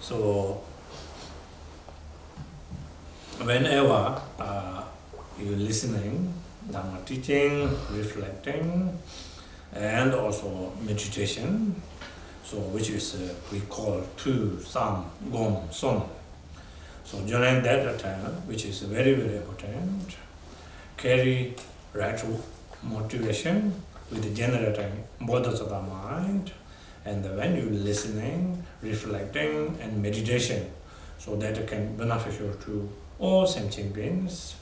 So whenever you're listening, Dharma teaching, reflecting, and also meditation, so which is we call Tu, Sam, Gom, Son. So during that time, which is very, very important, carry right motivation with generating bodhisattva mind, and when you're listening, reflecting, and meditation, so that can beneficial to all sentient beings.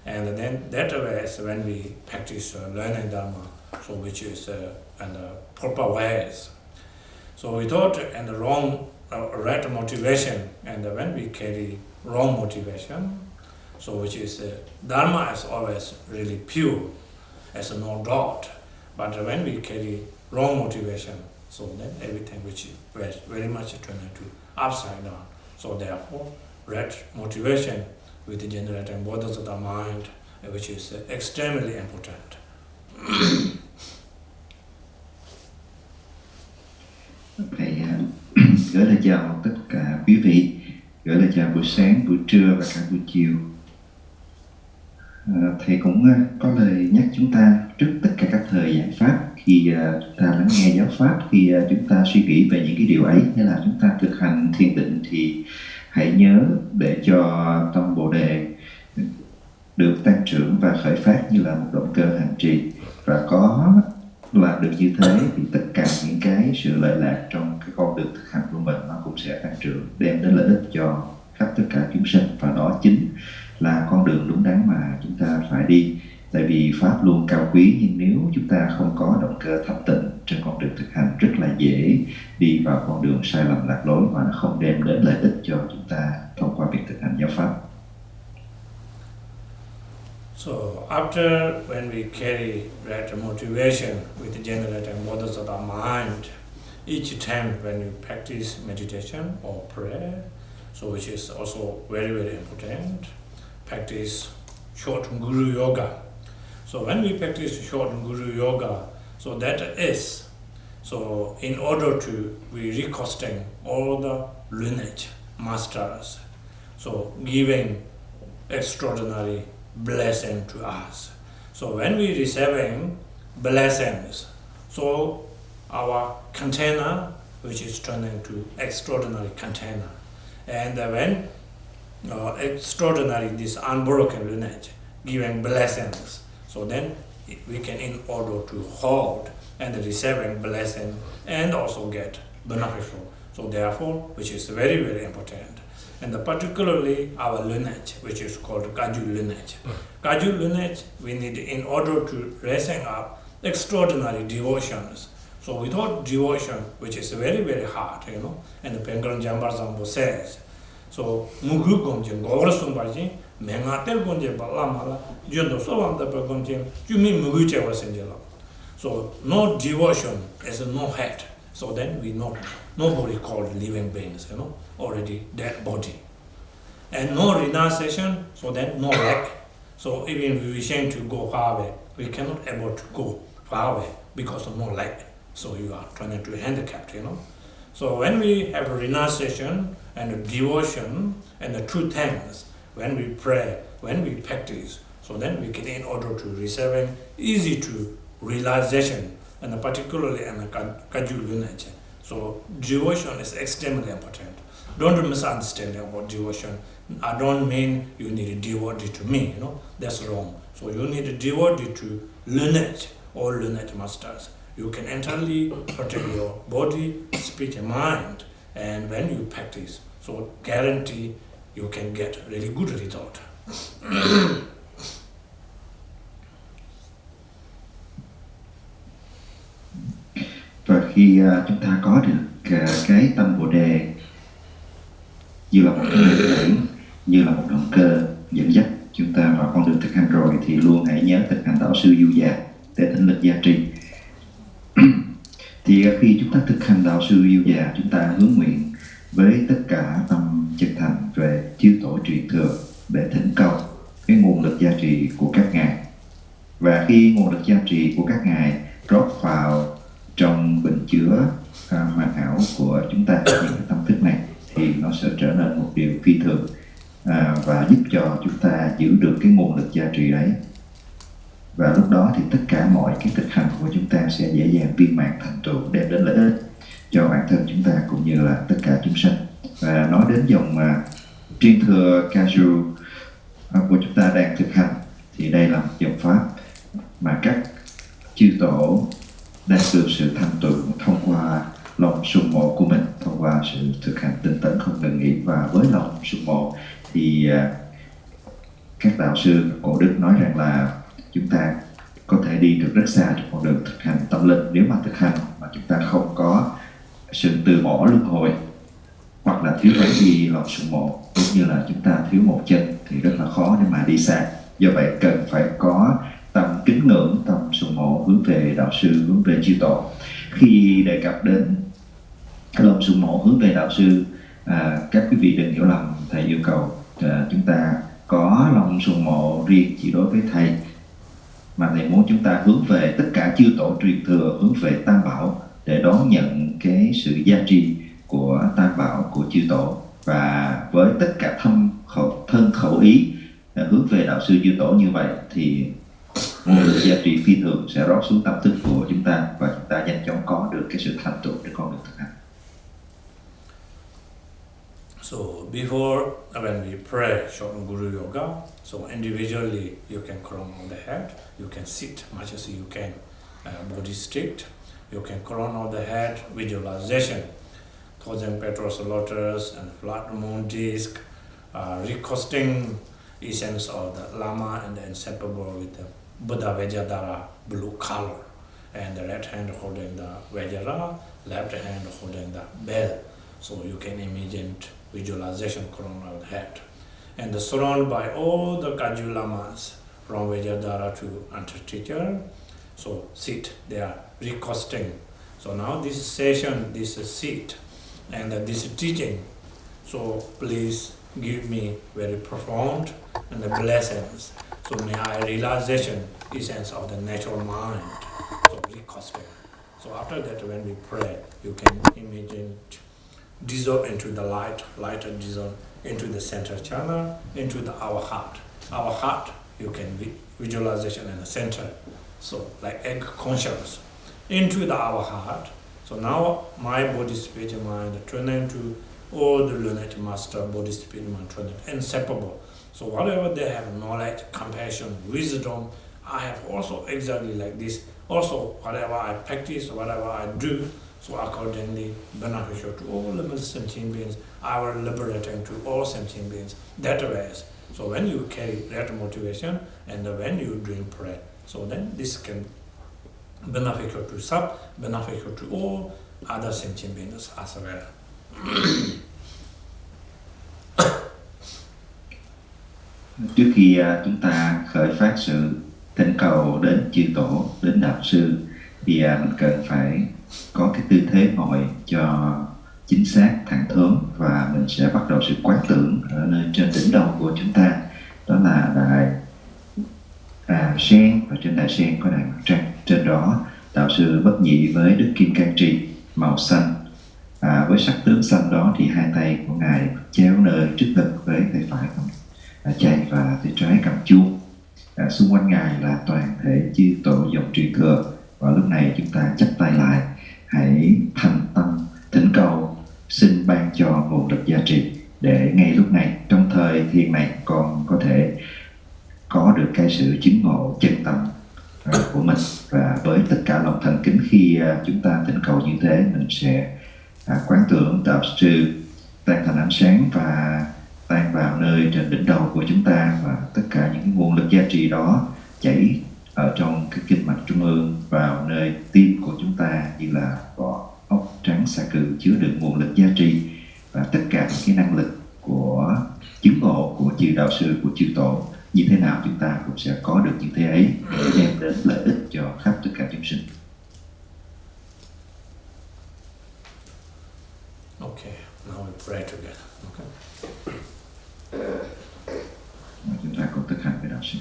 And then that way is when we practice learning Dharma, so which is and proper ways. So we thought and the wrong right motivation, and when we carry wrong motivation, so which is Dharma is always really pure, as no doubt. But when we carry wrong motivation, so then everything which is very much turned into upside down. So therefore, right motivation with generating bodhisattva mind, which is extremely important. Thầy gửi lời chào tất cả quý vị, gửi lời chào buổi sáng, buổi trưa và cả buổi chiều. Thầy cũng có lời nhắc chúng ta trước tất cả các thời giảng pháp, khi chúng ta lắng nghe giáo pháp, khi chúng ta suy nghĩ về những cái điều ấy, hay là chúng ta thực hành thiền định, thì hãy nhớ để cho tâm Bồ Đề được tăng trưởng và khởi phát như là một động cơ hành trì. Và có làm được như thế thì tất cả những cái sự lợi lạc trong cái con đường thực hành của mình nó cũng sẽ tăng trưởng, đem đến lợi ích cho khắp tất cả chúng sinh. Và đó chính là con đường đúng đắn mà chúng ta phải đi. Tại vì Pháp luôn cao quý, nhưng nếu chúng ta không có động cơ thanh tịnh trên con đường thực hành, rất là dễ đi vào con đường sai lầm lạc lối mà nó không đem đến lợi ích cho chúng ta thông qua việc thực hành giáo Pháp. So after when we carry right motivation with generating bodhisattva mind, each time when you practice meditation or prayer, so which is also very, very important, practice short guru yoga. So when we practice short guru yoga, so that is, so in order to we recosting all the lineage masters, so giving extraordinary blessing to us. So when we receiving blessings, so our container, which is turning to extraordinary container, and when extraordinary this unbroken lineage giving blessings, so then we can in order to hold and receiving blessing and also get beneficial. So therefore, which is very, very important. And particularly our lineage, which is called Kagyu lineage. Kagyu lineage, we need in order to raising up extraordinary devotions. So without devotion, which is very, very hard, and the VenerableJampal says, so Mugu Gonjin, Gorasum Baji, Mengatel Gonje Balamala, Jundo Solam the Gonjin, you mean Muguche was Angela. So no devotion is no head. So then we know nobody called living beings, already dead body. And no renunciation, so then no leg. So even if we wish to go far away, we cannot able to go far away because of no leg. So you are trying to handicapped, So when we have renunciation and devotion and the true thanks, when we pray, when we practice, so then we can in order to receiving easy to realization, and particularly in the Kagyu lineage. So devotion is extremely important. Don't misunderstand about devotion. I don't mean you need a devotee to me, that's wrong. So you need a devotee to lineage or lineage masters. You can entirely protect your body, speech, and mind, and when you practice, so guarantee you can get really good result. Và khi chúng ta có được cái tâm Bồ Đề như là một nền tảng, như là một động cơ dẫn dắt chúng ta vào con đường thực hành rồi, thì luôn hãy nhớ thực hành đạo sư du già để thỉnh lực gia trì. Thì khi chúng ta thực hành đạo sư du già, chúng ta hướng nguyện với tất cả tâm chân thành về chư tổ truyền thừa để thỉnh cầu cái nguồn lực gia trì của các ngài. Và khi nguồn lực gia trì của các ngài rót vào trong bình chứa màn ảo của chúng ta, những cái tâm thức này, thì nó sẽ trở nên một điều phi thường và giúp cho chúng ta giữ được cái nguồn lực gia trì đấy. Và lúc đó thì tất cả mọi cái thực hành của chúng ta sẽ dễ dàng viên mãn thành tựu, đem đến lợi ích cho bản thân chúng ta cũng như là tất cả chúng sanh. Và nói đến dòng truyền thừa Kagyu của chúng ta đang thực hành, thì đây là một dòng pháp mà các chư tổ đạt được sự thành tựu thông qua lòng sùng mộ của mình, thông qua sự thực hành tinh tấn không ngừng nghỉ. Và với lòng sùng mộ thì các đạo sư, các cổ đức nói rằng là chúng ta có thể đi được rất xa trong con đường thực hành tâm linh nếu mà thực hành mà chúng ta không có sự từ bỏ luân hồi, hoặc là thiếu cái gì lòng sùng mộ, giống như là chúng ta thiếu một chân thì rất là khó để mà đi xa. Do vậy cần phải có tâm kính ngưỡng, tâm sùng mộ hướng về đạo sư, hướng về chư tổ. Khi đề cập đến lòng sùng mộ hướng về đạo sư, các quý vị đừng hiểu lầm thầy yêu cầu chúng ta có lòng sùng mộ riêng chỉ đối với thầy, mà thầy muốn chúng ta hướng về tất cả chư tổ truyền thừa, hướng về Tam Bảo để đón nhận cái sự gia trì của Tam Bảo, của chư tổ. Và với tất cả thân khẩu ý hướng về đạo sư chư tổ như vậy thì nguồn lực gia trì phi thường sẽ rót xuống tâm thức của chúng ta, và chúng ta nhanh chóng có được cái sự thành tựu trên con đường thực hành. So before when we pray short Guru Yoga, so individually you can crown on the head, you can sit much as you can, body straight, you can crown on the head, visualization, thousand petals lotus and flat moon disc, recosting essence of the Lama and the inseparable with the Buddha Vajradhara blue color, and the right hand holding the Vajra, left hand holding the bell. So you can imagine visualization crown on the head. And surrounded by all the Kagyu Lamas from Vajradhara to Antarctica. So sit there, recosting. So now this session, this seat, and this teaching. So please give me very profound and the blessings. So may I realization essence of the natural mind. So recosting. So after that, when we pray, you can imagine dissolve into the light, light dissolve into the center channel, into our heart. Our heart, you can visualization in the center. So like egg conscious into our heart. So now my body, spirit, mind turn into all the lineage master, body, spirit, mind, turn inseparable. So whatever they have knowledge, compassion, wisdom, I have also exactly like this. Also, whatever I practice, whatever I do, so accordingly beneficial to all living sentient beings, I will liberating to all sentient beings. That way. So when you carry that motivation and when you doing prayer, so then this can beneficial to Sub, beneficial to all other sentient beings as well. Trước khi chúng ta khởi phát sự thỉnh cầu đến chư tổ, đến đạo sư, thì mình cần phải có cái tư thế ngồi cho chính xác, thẳng thớm, và mình sẽ bắt đầu sự quán tưởng ở nơi trên đỉnh đầu của chúng ta, đó là đài sen, và trên đài sen có đài mặt trăng. Trên đó đạo sư bất nhị với đức kim cang trì màu xanh, với sắc tướng xanh đó thì hai tay của ngài chéo nơi trước ngực, với tay phải cầm chay và tay trái cầm chuông. Xung quanh ngài là toàn thể chư tổ dòng truyền thừa, và lúc này chúng ta chắp tay lại, hãy thành tâm thỉnh cầu xin ban cho nguồn lực gia trì, để ngay lúc này, trong thời thiền này, con có thể có được cái sự chứng ngộ chân tâm của mình. Và với tất cả lòng thành kính, khi chúng ta thỉnh cầu như thế, mình sẽ quán tưởng đạo sư tan thành ánh sáng và tan vào nơi trên đỉnh đầu của chúng ta, và tất cả những nguồn lực gia trì đó chảy ở trong cái kinh mạch trung ương vào nơi tim của chúng ta, như là vỏ ốc trắng xà cừ chứa đựng nguồn lực gia trì, và tất cả những cái năng lực của chứng ngộ của chư đạo sư, của chư tổ như thế nào, chúng ta cũng sẽ có được như thế ấy, để đem đến lợi ích cho khắp tất cả chúng sinh. Okay, now we pray together. Okay. Chúng ta cùng thực hành với đạo sư.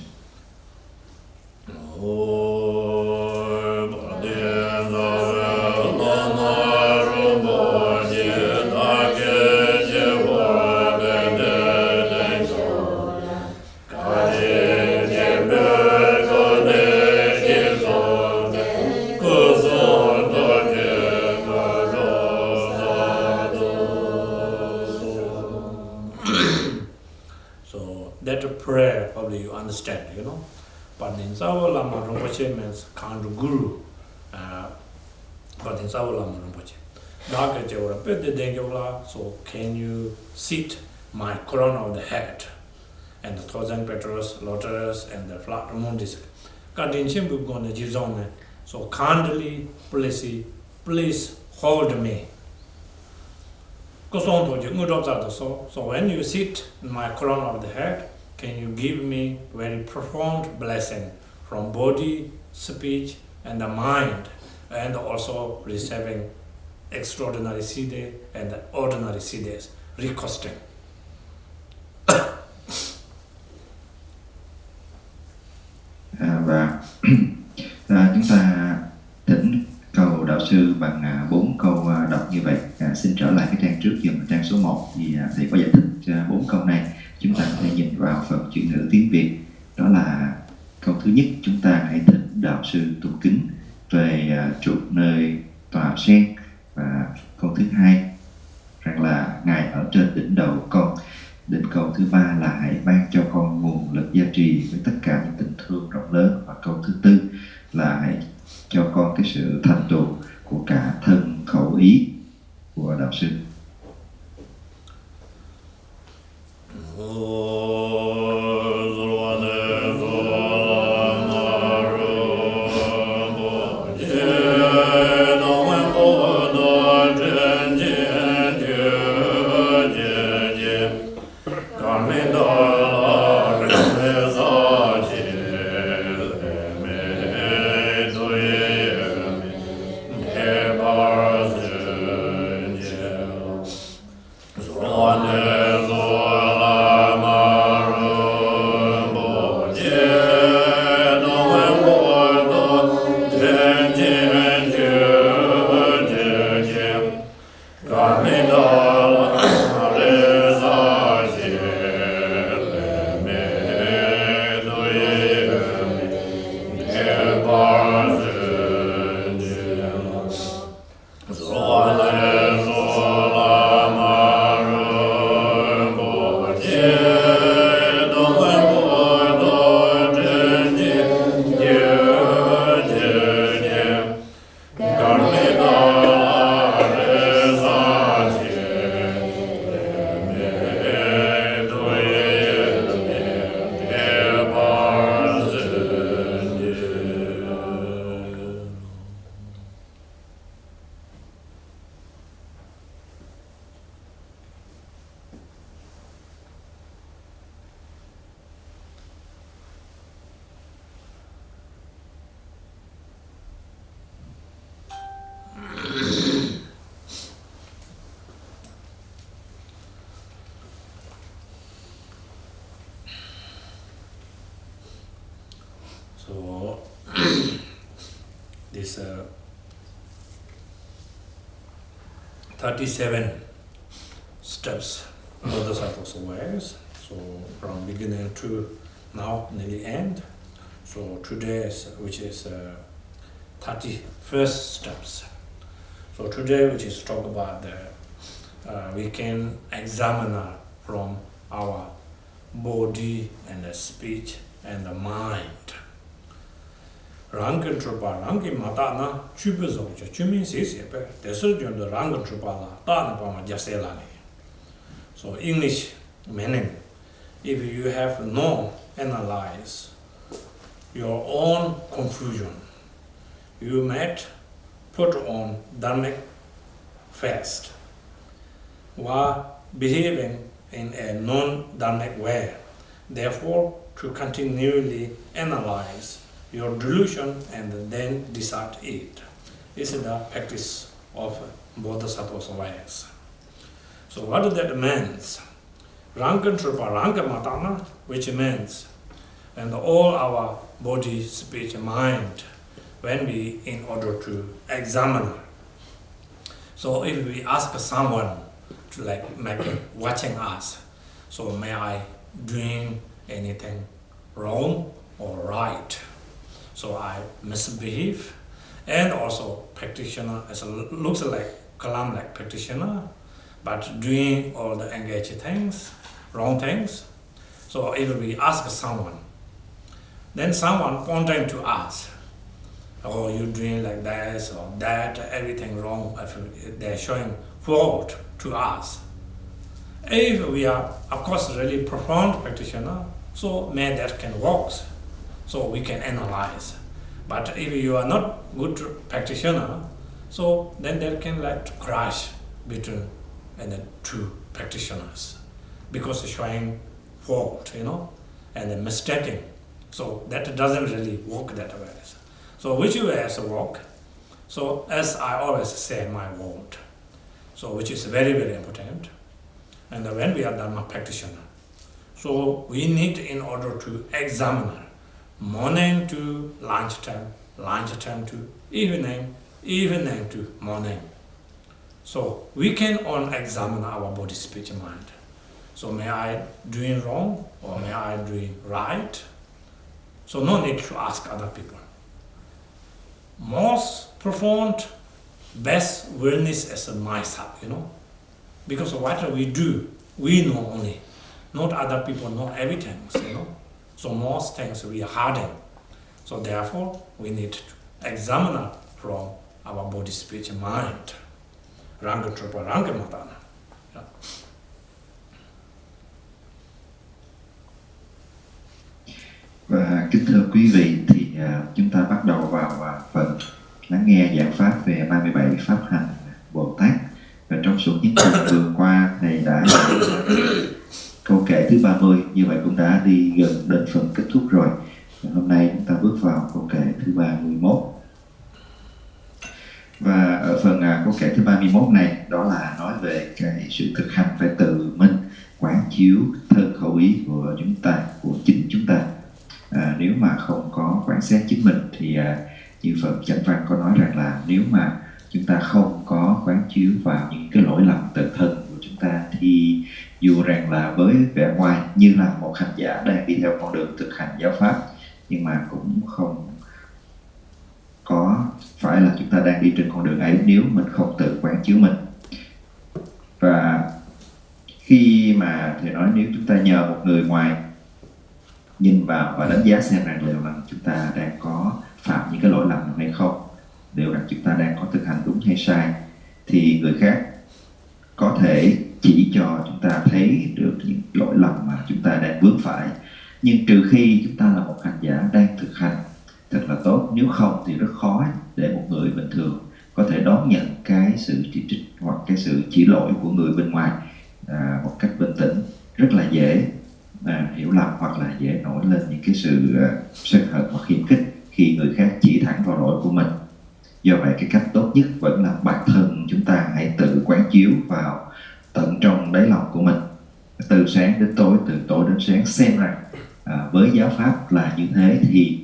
Prayer, probably you understand, you know. But in Lama Rinpoche means kind of guru. But in Lama Rinpoche. So can you sit my crown of the head and the thousand petals, lotus, and the flat mundis? So kindly, please hold me. So when you sit in my crown of the head, can you give me very profound blessing from body, speech, and the mind, and also receiving extraordinary siddhi and ordinary siddhis, requesting. Chúng ta thỉnh cầu đạo sư bằng 4 câu đọc như vậy. Xin trở lại cái trang trước dùm, trang số 1, thì thầy có giải thích 4 câu này. Chúng ta có thể nhìn vào phần chuyển ngữ tiếng Việt. Đó là câu thứ nhất, chúng ta hãy thỉnh đạo sư tôn kính về trụ nơi tòa sen. Và câu thứ hai rằng là ngài ở trên đỉnh đầu con. Đến câu thứ ba là hãy ban cho con nguồn lực gia trì với tất cả những tình thương rộng lớn. Và câu thứ tư là hãy cho con cái sự thành tựu của cả thân khẩu ý của đạo sư. is 37 steps Bodhisattva's ways. So from beginning to now nearly end. So today which is 31st steps. So today which is talk about we can examine from our body and the speech and the mind. Rangan trupa rangi mata na chubizo chumi sisi pe desurjun the rangan trupa la ta na pa ma jasela ni. So English meaning, if you have no analyze your own confusion, you might put on dharmic fast while behaving in a non-dharmic way. Therefore, to continually analyze your delusion and then decide it is the practice of Bodhisattva's ways. So what does that means? Rangan trupa ranga matana, which means, and all our body, speech, mind, when we in order to examine. So if we ask someone to watching us, so may I doing anything wrong or right? So I misbehave, and also practitioner looks like kalam like practitioner, but doing all the engaged things, wrong things. So if we ask someone, then someone pointing to us, oh, you doing like this or that, everything wrong. They're showing fault to us. If we are, of course, really profound practitioner, so may that can work. So we can analyze. But if you are not good practitioner, so then there can crash between and the two practitioners because showing fault, and then mistaking. So that doesn't really work that way. So which way is work? So as I always say my word, so which is very, very important. And when we are Dharma practitioner, so we need in order to examine morning to lunchtime, lunchtime to evening, evening to morning. So we can on examine our body, speech, mind. So may I doing wrong or may I doing right? So no need to ask other people. Most profound, best awareness is myself, because what we do, we know only. Not other people know everything, So most things we are hiding. So therefore, we need to examine from our body, speech, and mind. Ranga trupa ranga matana. Yeah. Và kính thưa quý vị, thì chúng ta bắt đầu vào phần lắng nghe giảng pháp về 37 pháp hành Bồ Tát. Và trong số những tuần vừa qua, Thầy đã câu kệ thứ 30, như vậy cũng đã đi gần đến phần kết thúc rồi. Và hôm nay chúng ta bước vào câu kệ thứ 31. Và ở phần câu kệ thứ 31 này, đó là nói về cái sự thực hành phải tự mình quán chiếu thân khẩu ý của chúng ta, của chính chúng ta. Nếu mà không có quan sát chính mình thì như phần chánh văn có nói rằng là nếu mà chúng ta không có quán chiếu vào những cái lỗi lầm tự thân của chúng ta thì dù rằng là với vẻ ngoài như là một hành giả đang đi theo con đường thực hành giáo pháp, nhưng mà cũng không có phải là chúng ta đang đi trên con đường ấy nếu mình không tự quán chiếu mình. Và khi mà Thầy nói nếu chúng ta nhờ một người ngoài nhìn vào và đánh giá xem rằng liệu rằng chúng ta đang có phạm những cái lỗi lầm hay không, liệu rằng chúng ta đang có thực hành đúng hay sai, thì người khác có thể chỉ cho chúng ta thấy được những lỗi lầm mà chúng ta đang vướng phải. Nhưng trừ khi chúng ta là một hành giả đang thực hành thật là tốt, nếu không thì rất khó để một người bình thường có thể đón nhận cái sự chỉ trích hoặc cái sự chỉ lỗi của người bên ngoài một cách bình tĩnh. Rất là dễ hiểu lầm hoặc là dễ nổi lên những cái sự sân hận hoặc khiêu khích khi người khác chỉ thẳng vào lỗi của mình. Do vậy cái cách tốt nhất vẫn là bản thân chúng ta hãy tự quán chiếu vào tận trong đáy lòng của mình, từ sáng đến tối, từ tối đến sáng, xem rằng với giáo pháp là như thế thì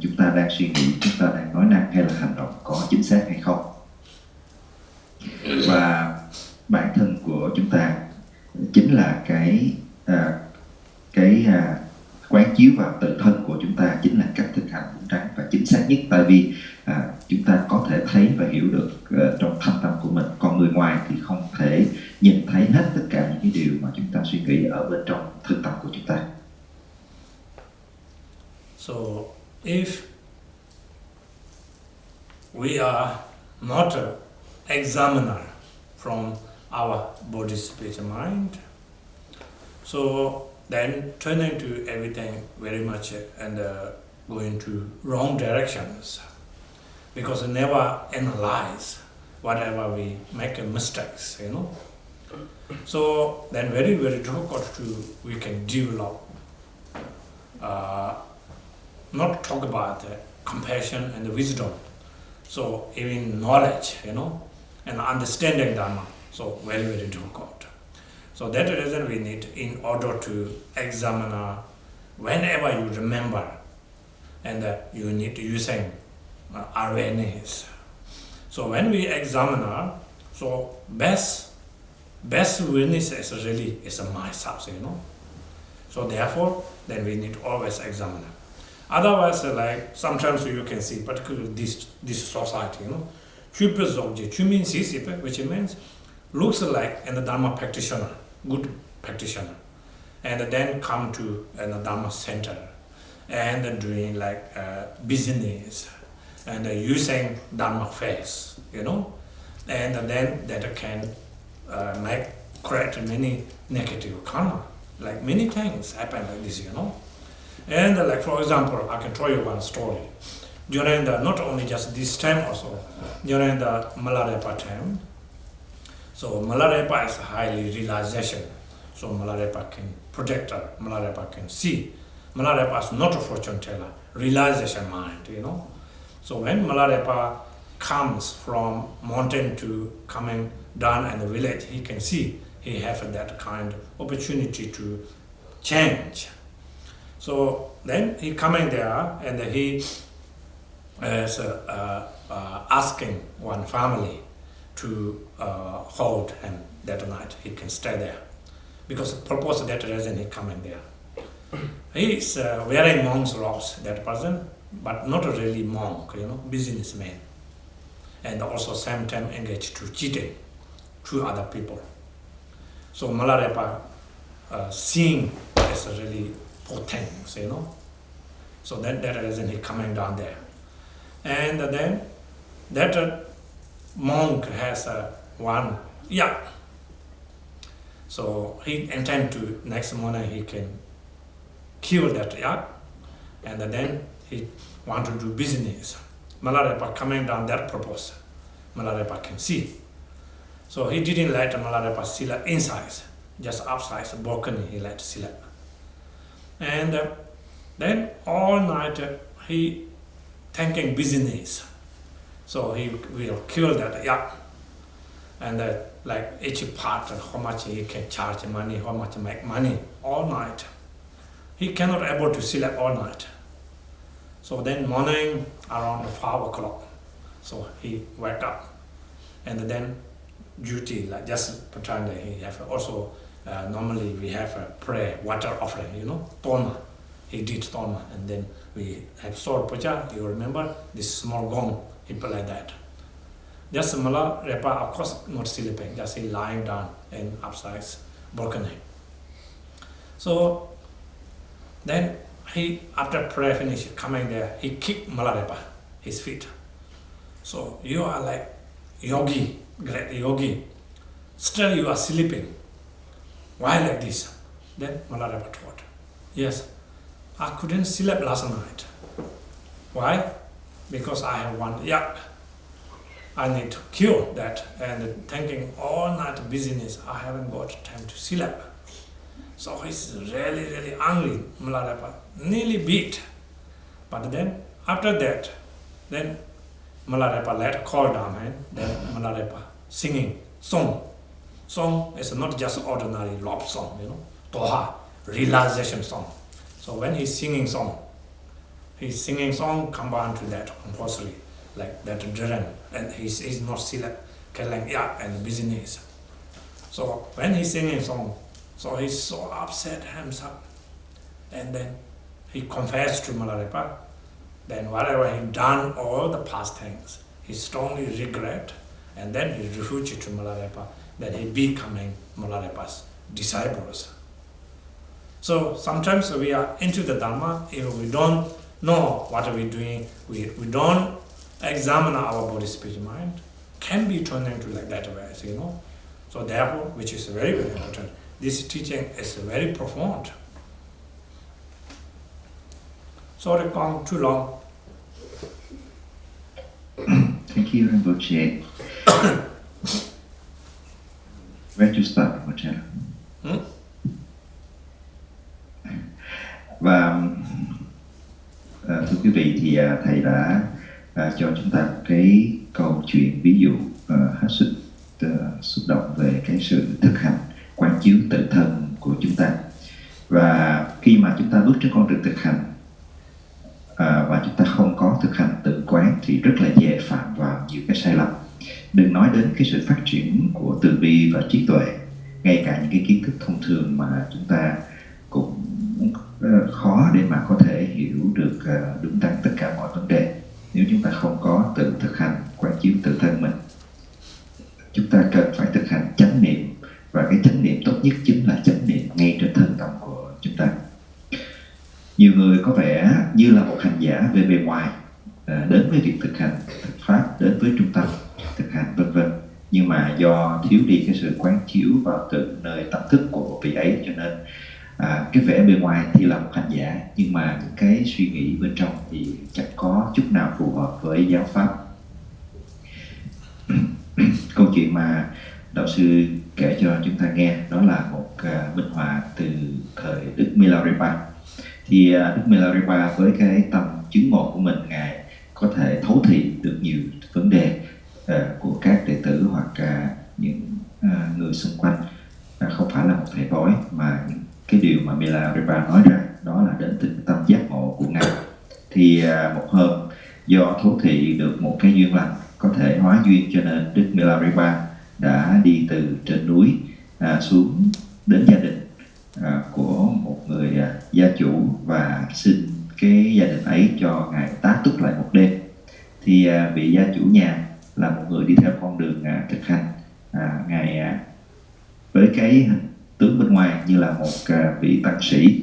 chúng ta đang suy nghĩ, chúng ta đang nói năng hay là hành động có chính xác hay không. Và bản thân của chúng ta chính là quán chiếu vào tự thân của chúng ta, chính là cách thực hành đúng đắn và chính xác nhất. Tại vì chúng ta có thể thấy và hiểu được trong thâm tâm của mình, còn người ngoài thì không thể nhìn thấy hết tất cả những cái điều mà chúng ta suy nghĩ ở bên trong thân tâm của chúng ta. So if we are not an examiner from our body, speech, and mind, so then turning to everything very much and going to wrong directions, because we never analyze whatever we make mistakes, you know. So then very, very difficult we can develop, not talk about compassion and wisdom, so even knowledge, you know, and understanding Dharma, so very, very difficult. So that reason we need, in order to examine whenever you remember, and you need using awareness. So when we examine, so best witness is really is myself, you know. So therefore, then we need always examine. Otherwise, like sometimes you can see, particularly this society, you know, which means looks like a Dharma practitioner, good practitioner, and then come to a Dharma center and doing like business and using Dharma face, you know, and then that can create many negative karma, like many things happen like this, you know. And like for example, I can tell you one story. During the, not only just this time also, during the Malarepa time, so Malarepa is highly realization. So Malarepa can project, Malarepa can see. Malarepa is not a fortune teller, realization mind, you know. So when Malarepa comes from mountain to coming down in the village, he can see he has that kind of opportunity to change. So then he coming there and he is asking one family to hold him that night. He can stay there because purpose that reason he coming there. He is wearing monk's robes, that person, but not really monk, you know, businessman, and also same time engaged to cheating to other people. So Malarepa seeing is really potent, you know. So that reason he coming down there, and then that monk has one yak. So he intend to next morning he can kill that yak, and then he want to do business. Malarepa coming down that purpose, Malarepa can see. So he didn't let Malarepa sila inside, just outside, balcony he let sila. And then all night he thinking business. So he will kill that yak, and like each part, how much he can charge money, how much make money, all night. He cannot able to select all night. So then morning around 5 o'clock, so he wake up, and then duty, like just pretend that he have also, normally we have a prayer, water offering, you know, tona. He did tona, and then we have sword puja, you remember, this small gong, he put like that. Just Malarepa, of course, not sleeping, just he lying down in upside balcony. So then he, after prayer finish, coming there, he kicked Malarepa, his feet. So you are like yogi, great yogi, still you are sleeping. Why like this? Then Malarepa thought, yes, I couldn't sleep last night. Why? Because I have one yak. I need to kill that, and thinking all night business, I haven't got time to sleep. So he's really, really angry, Malarepa, nearly beat. But then, after that, then Malarepa let call down, and then Malarepa singing song. Song is not just ordinary love song, you know, toha, realization song. So when he's singing song, his singing song combined to that compulsory, like that Dechen, and he's not select Kelang Yak and business. So when he's singing song, so he's so upset himself, and then he confessed to Milarepa. Then whatever he done, all the past things, he strongly regret, and then he refuged to Milarepa. Then he becoming Milarepa's disciples. So sometimes we are into the Dharma, if we don't know what are we doing, we don't examine our body, speech, mind, can be turned into like that way, you know. So therefore, which is very, very important, this teaching is very profound. Sorry, gone too long. Thank you, Rinpoche. Where to start, Rinpoche? Và thưa quý vị, thì thầy đã cho chúng ta cái câu chuyện ví dụ hết sức xúc động về cái sự thực hành quán chiếu tự thân của chúng ta. Và khi mà chúng ta bước trên con đường thực hành và chúng ta không có thực hành tự quán thì rất là dễ phạm vào nhiều cái sai lầm. Đừng nói đến cái sự phát triển của từ bi và trí tuệ, ngay cả những cái kiến thức thông thường mà chúng ta cũng khó để mà có thể hiểu được đúng đắn tất cả mọi vấn đề. Nếu chúng ta không có tự thực hành quán chiếu tự thân mình, chúng ta cần phải thực hành chánh niệm, và cái chánh niệm tốt nhất chính là chánh niệm ngay trên thân tâm của chúng ta. Nhiều người có vẻ như là một hành giả về bề ngoài, đến với việc thực hành thực pháp, đến với trung tâm thực hành vân vân, nhưng mà do thiếu đi cái sự quán chiếu vào tự nơi tâm thức của vị ấy, cho nên cái vẻ bề ngoài thì là một hành giả, nhưng mà những cái suy nghĩ bên trong thì chẳng có chút nào phù hợp với giáo pháp. Câu chuyện mà đạo sư kể cho chúng ta nghe đó là một minh họa từ thời Đức Milarepa. Thì Đức Milarepa với cái tâm chứng ngộ của mình, Ngài có thể thấu thị được nhiều vấn đề của các đệ tử hoặc những người xung quanh. Không phải là một thầy bói, mà những cái điều mà Milarepa nói ra đó là đến từ tâm giác ngộ của Ngài. Thì một hôm do thấu thị được một cái duyên lành có thể hóa duyên, cho nên Đức Milarepa đã đi từ trên núi xuống đến gia đình của một người gia chủ và xin cái gia đình ấy cho Ngài tá túc lại một đêm. Thì vị gia chủ nhà là một người đi theo con đường thực hành, Ngài với cái tướng bên ngoài như là một vị tăng sĩ.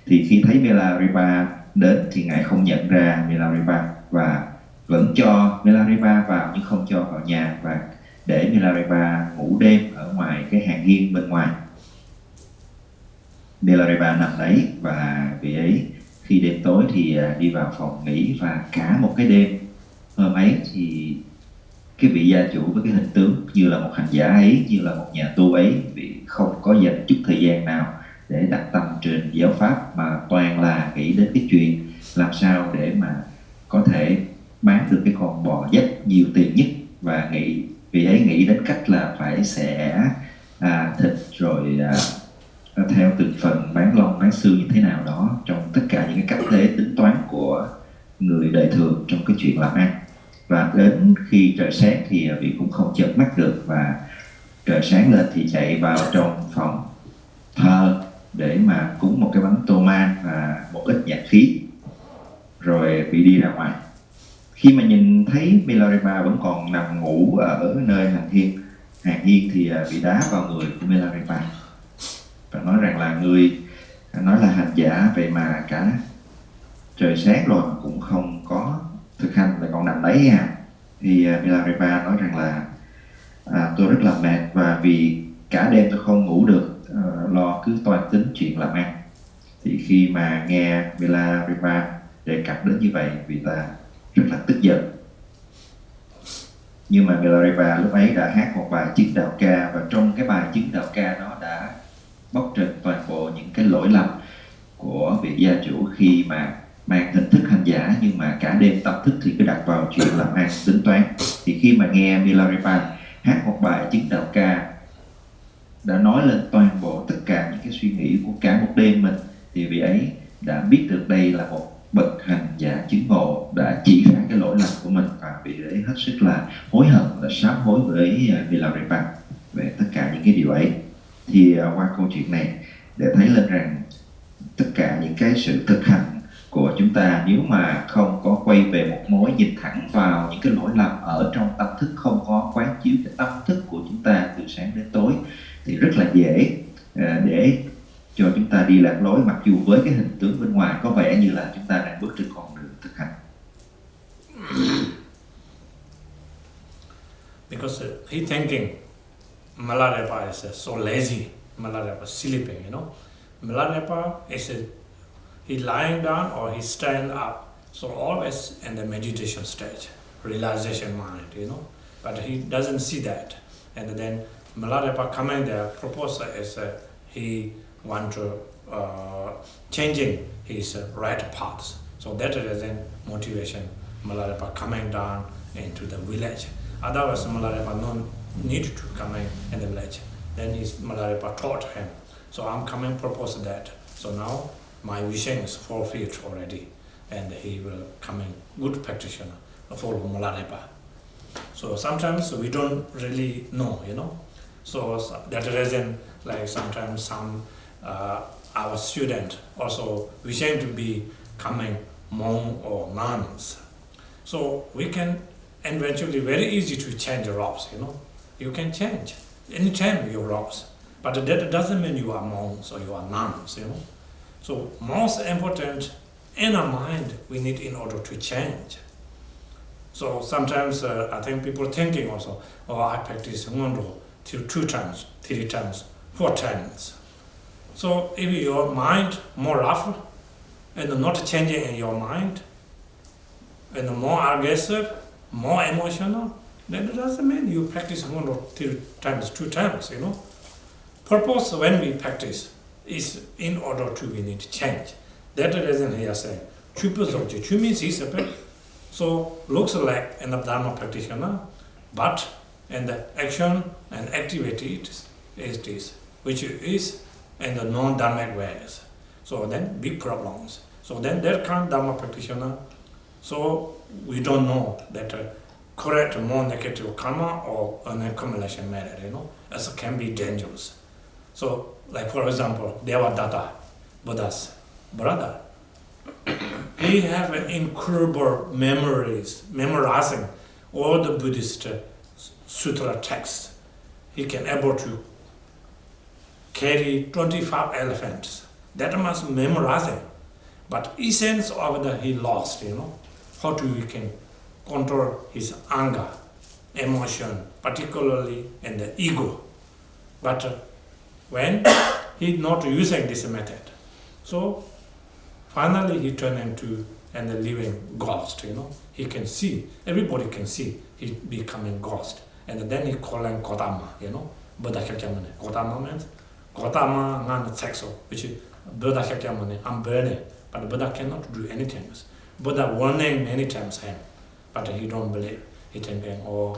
Thì khi thấy Milarepa đến thì Ngài không nhận ra Milarepa và vẫn cho Milarepa vào nhưng không cho vào nhà, và để Milarepa ngủ đêm ở ngoài cái hàng hiên bên ngoài. Milarepa nằm đấy, và vị ấy khi đêm tối thì đi vào phòng nghỉ, và cả một cái đêm hôm ấy thì cái vị gia chủ với cái hình tướng như là một hành giả ấy, như là một nhà tu ấy, vì không có dành chút thời gian nào để đặt tâm trên giáo pháp, mà toàn là nghĩ đến cái chuyện làm sao để mà có thể bán được cái con bò dách nhiều tiền nhất, và vị ấy nghĩ đến cách là phải xẻ thịt rồi theo từng phần bán lông bán xương như thế nào đó, trong tất cả những cái cách thế tính toán của người đời thường trong cái chuyện làm ăn. Và đến khi trời sáng thì vị cũng không chợp mắt được, và trời sáng lên thì chạy vào trong phòng thờ để mà cúng một cái bánh tô man và một ít nhạc khí, rồi vị đi ra ngoài. Khi mà nhìn thấy Milarepa vẫn còn nằm ngủ ở nơi hàng hiên thì vị đá vào người của Milarepa và nói rằng là người nói là hành giả, vậy mà cả trời sáng rồi mà cũng không có thực hành, lại còn nằm đấy à. Thì Milarepa nói rằng là tôi rất là mệt, và vì cả đêm tôi không ngủ được, lo cứ toan tính chuyện làm ăn. Thì khi mà nghe Milarepa đề cập đến như vậy, vì ta rất là tức giận. Nhưng mà Milarepa lúc ấy đã hát một bài chứng đạo ca, và trong cái bài chứng đạo ca đó đã bóc trần toàn bộ những cái lỗi lầm của vị gia chủ khi mà mang hình thức hành giả, nhưng mà cả đêm tâm thức thì cứ đặt vào chuyện làm ăn tính toán. Thì khi mà nghe Milarepa hát một bài chứng đạo ca đã nói lên toàn bộ tất cả những cái suy nghĩ của cả một đêm mình, thì vị ấy đã biết được đây là một bậc hành hành giả chứng ngộ đã chỉ ra cái lỗi lầm của mình, và vị ấy hết sức là hối hận và sám hối với VenerableJampal về tất cả những cái điều ấy. Thì qua câu chuyện này để thấy lên rằng tất cả những cái sự thực hành của chúng ta, nếu mà không có quay về một mối nhìn thẳng vào những cái lỗi lầm ở trong tâm thức, không có quán chiếu cái tâm thức của chúng ta từ sáng đến tối, thì rất là dễ để cho chúng ta đi lạc lối, mặc dù với cái hình tướng bên ngoài có vẻ như là chúng ta đang bước trên con đường thực hành. Because he thinking Milarepa is so lazy, Milarepa sleeping, you know. Milarepa is he lying down or he stand up, so always in the meditation stage, realization mind, you know. But he doesn't see that, and then Milarepa coming there, proposal is he want to changing his right paths. So that is the motivation Milarepa coming down into the village. Otherwise Milarepa no need to come in the village. Then Milarepa taught him. So I'm coming propose that. So now my vision is fulfilled already, and he will come in good practitioner, follow Milarepa. So sometimes we don't really know, you know. So that reason, like sometimes some our student also wishing to be coming monk or nuns. So we can eventually very easy to change the robes, you know. You can change anytime your robes, but that doesn't mean you are monks or you are nuns, you know. So most important inner mind we need in order to change. So sometimes I think people thinking also, oh, I practice Ngondo till 2 times, 3 times, 4 times. So if your mind more rough and not changing in your mind, and more aggressive, more emotional, then it doesn't mean you practice 1 or 2 times, 2 times, you know. Purpose when we practice is in order to we need change. That is the reason he is saying, Chu means he's a pet. So looks like an Dharma practitioner, but in the action and activity it is this, which is in the non-dharmic ways. So then big problems. So then that kind of Dharma practitioner, so we don't know that correct more negative karma or an accumulation method, you know, as can be dangerous. So like for example, Devadatta, Buddha's brother, he have incredible memories, memorizing all the Buddhist sutra texts. He can able to carry 25 elephants. That must memorizing. But essence of the he lost, you know. How to we can control his anger, emotion, particularly in the ego. But when he not using this method, so finally he turned into and the living ghost, you know. He can see, everybody can see he becoming ghost. And then he calling Gautama, you know. Buddha Shakyamuni. Gautama means Gautama ngan sexo, which is Buddha Shakyamuni, I'm burning. But Buddha cannot do anything else. Buddha warning many times him, but he don't believe. He thinking, oh,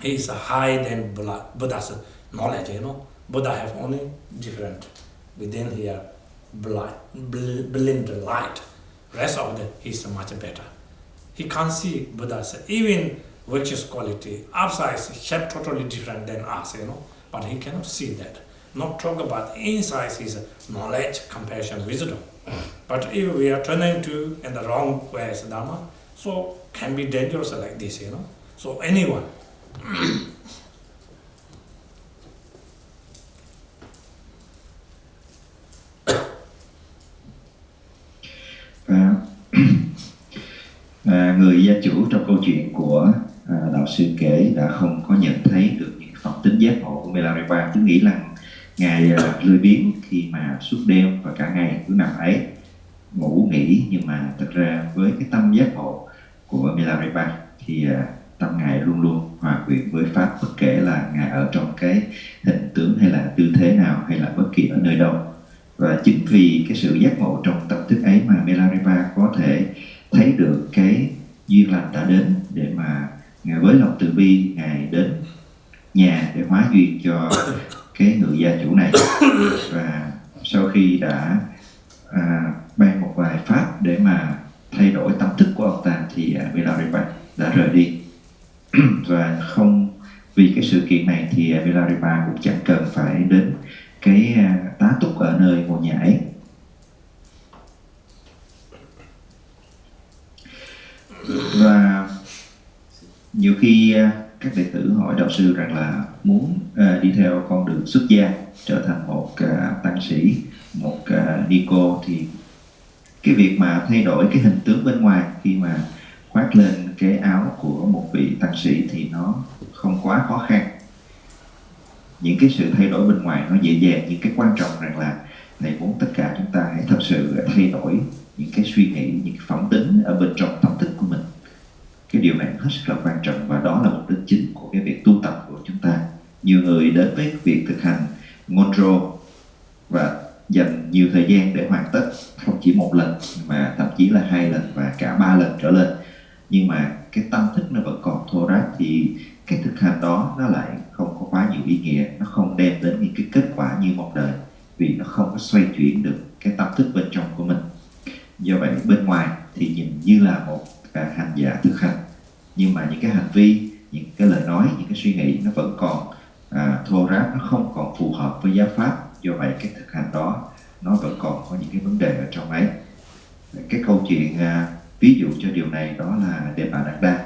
he is higher than Buddha's knowledge, you know. Buddha have only different within here blind light. Rest of the he's much better. He can't see Buddha's even virtuous quality. Outside shape totally different than us, you know. But he cannot see that. Not talk about inside his knowledge, compassion, wisdom. But if we are turning to in the wrong ways, Dharma, so can be dangerous like this, you know. So anyone. Người gia chủ trong câu chuyện của đạo sư kể đã không có nhận thấy được những phẩm tính giác ngộ của Milarepa, cứ nghĩ rằng ngài lười biếng khi mà suốt đêm và cả ngày cứ nằm ấy ngủ nghỉ. Nhưng mà thật ra với cái tâm giác ngộ của Milarepa thì tâm ngài luôn luôn hòa quyện với pháp, bất kể là ngài ở trong cái hình tướng hay là tư thế nào, hay là bất kỳ ở nơi đâu. Và chính vì cái sự giác ngộ trong tâm thức ấy mà Milarepa có thể thấy được cái duyên lành đã đến, để mà ngài với lòng từ bi ngài đến nhà để hóa duyên cho cái người gia chủ này. Và sau khi đã ban một vài pháp để mà thay đổi tâm thức của ông ta thì VenerableJampal đã rời đi. Và không vì cái sự kiện này thì VenerableJampal cũng chẳng cần phải đến cái tá túc ở nơi ngôi nhà ấy. Và nhiều khi các đệ tử hỏi đạo sư rằng là muốn đi theo con đường xuất gia, trở thành một tăng sĩ, một ni cô, thì cái việc mà thay đổi cái hình tướng bên ngoài khi mà khoác lên cái áo của một vị tăng sĩ thì nó không quá khó khăn. Những cái sự thay đổi bên ngoài nó dễ dàng, nhưng cái quan trọng rằng là thầy muốn tất cả chúng ta hãy thật sự thay đổi những cái suy nghĩ, những cái phẩm tính ở bên trong tâm thức của mình. Cái điều này hết sức là quan trọng, và đó là mục đích chính của cái việc tu tập của chúng ta. Nhiều người đến với việc thực hành Ngondro và dành nhiều thời gian để hoàn tất, không chỉ một lần mà thậm chí là 2 lần và cả 3 lần trở lên, nhưng mà cái tâm thức nó vẫn còn thô ráp, thì cái thực hành đó nó lại không có quá nhiều ý nghĩa, nó không đem đến những cái kết quả như mong đợi, vì nó không có xoay chuyển được cái tâm thức bên trong của mình. Do vậy bên ngoài thì nhìn như là một hành giả thực hành, nhưng mà những cái hành vi, những cái lời nói, những cái suy nghĩ nó vẫn còn thô ráp, nó không còn phù hợp với giáo pháp. Do vậy cái thực hành đó nó vẫn còn có những cái vấn đề ở trong ấy. Cái câu chuyện ví dụ cho điều này đó là Dechen,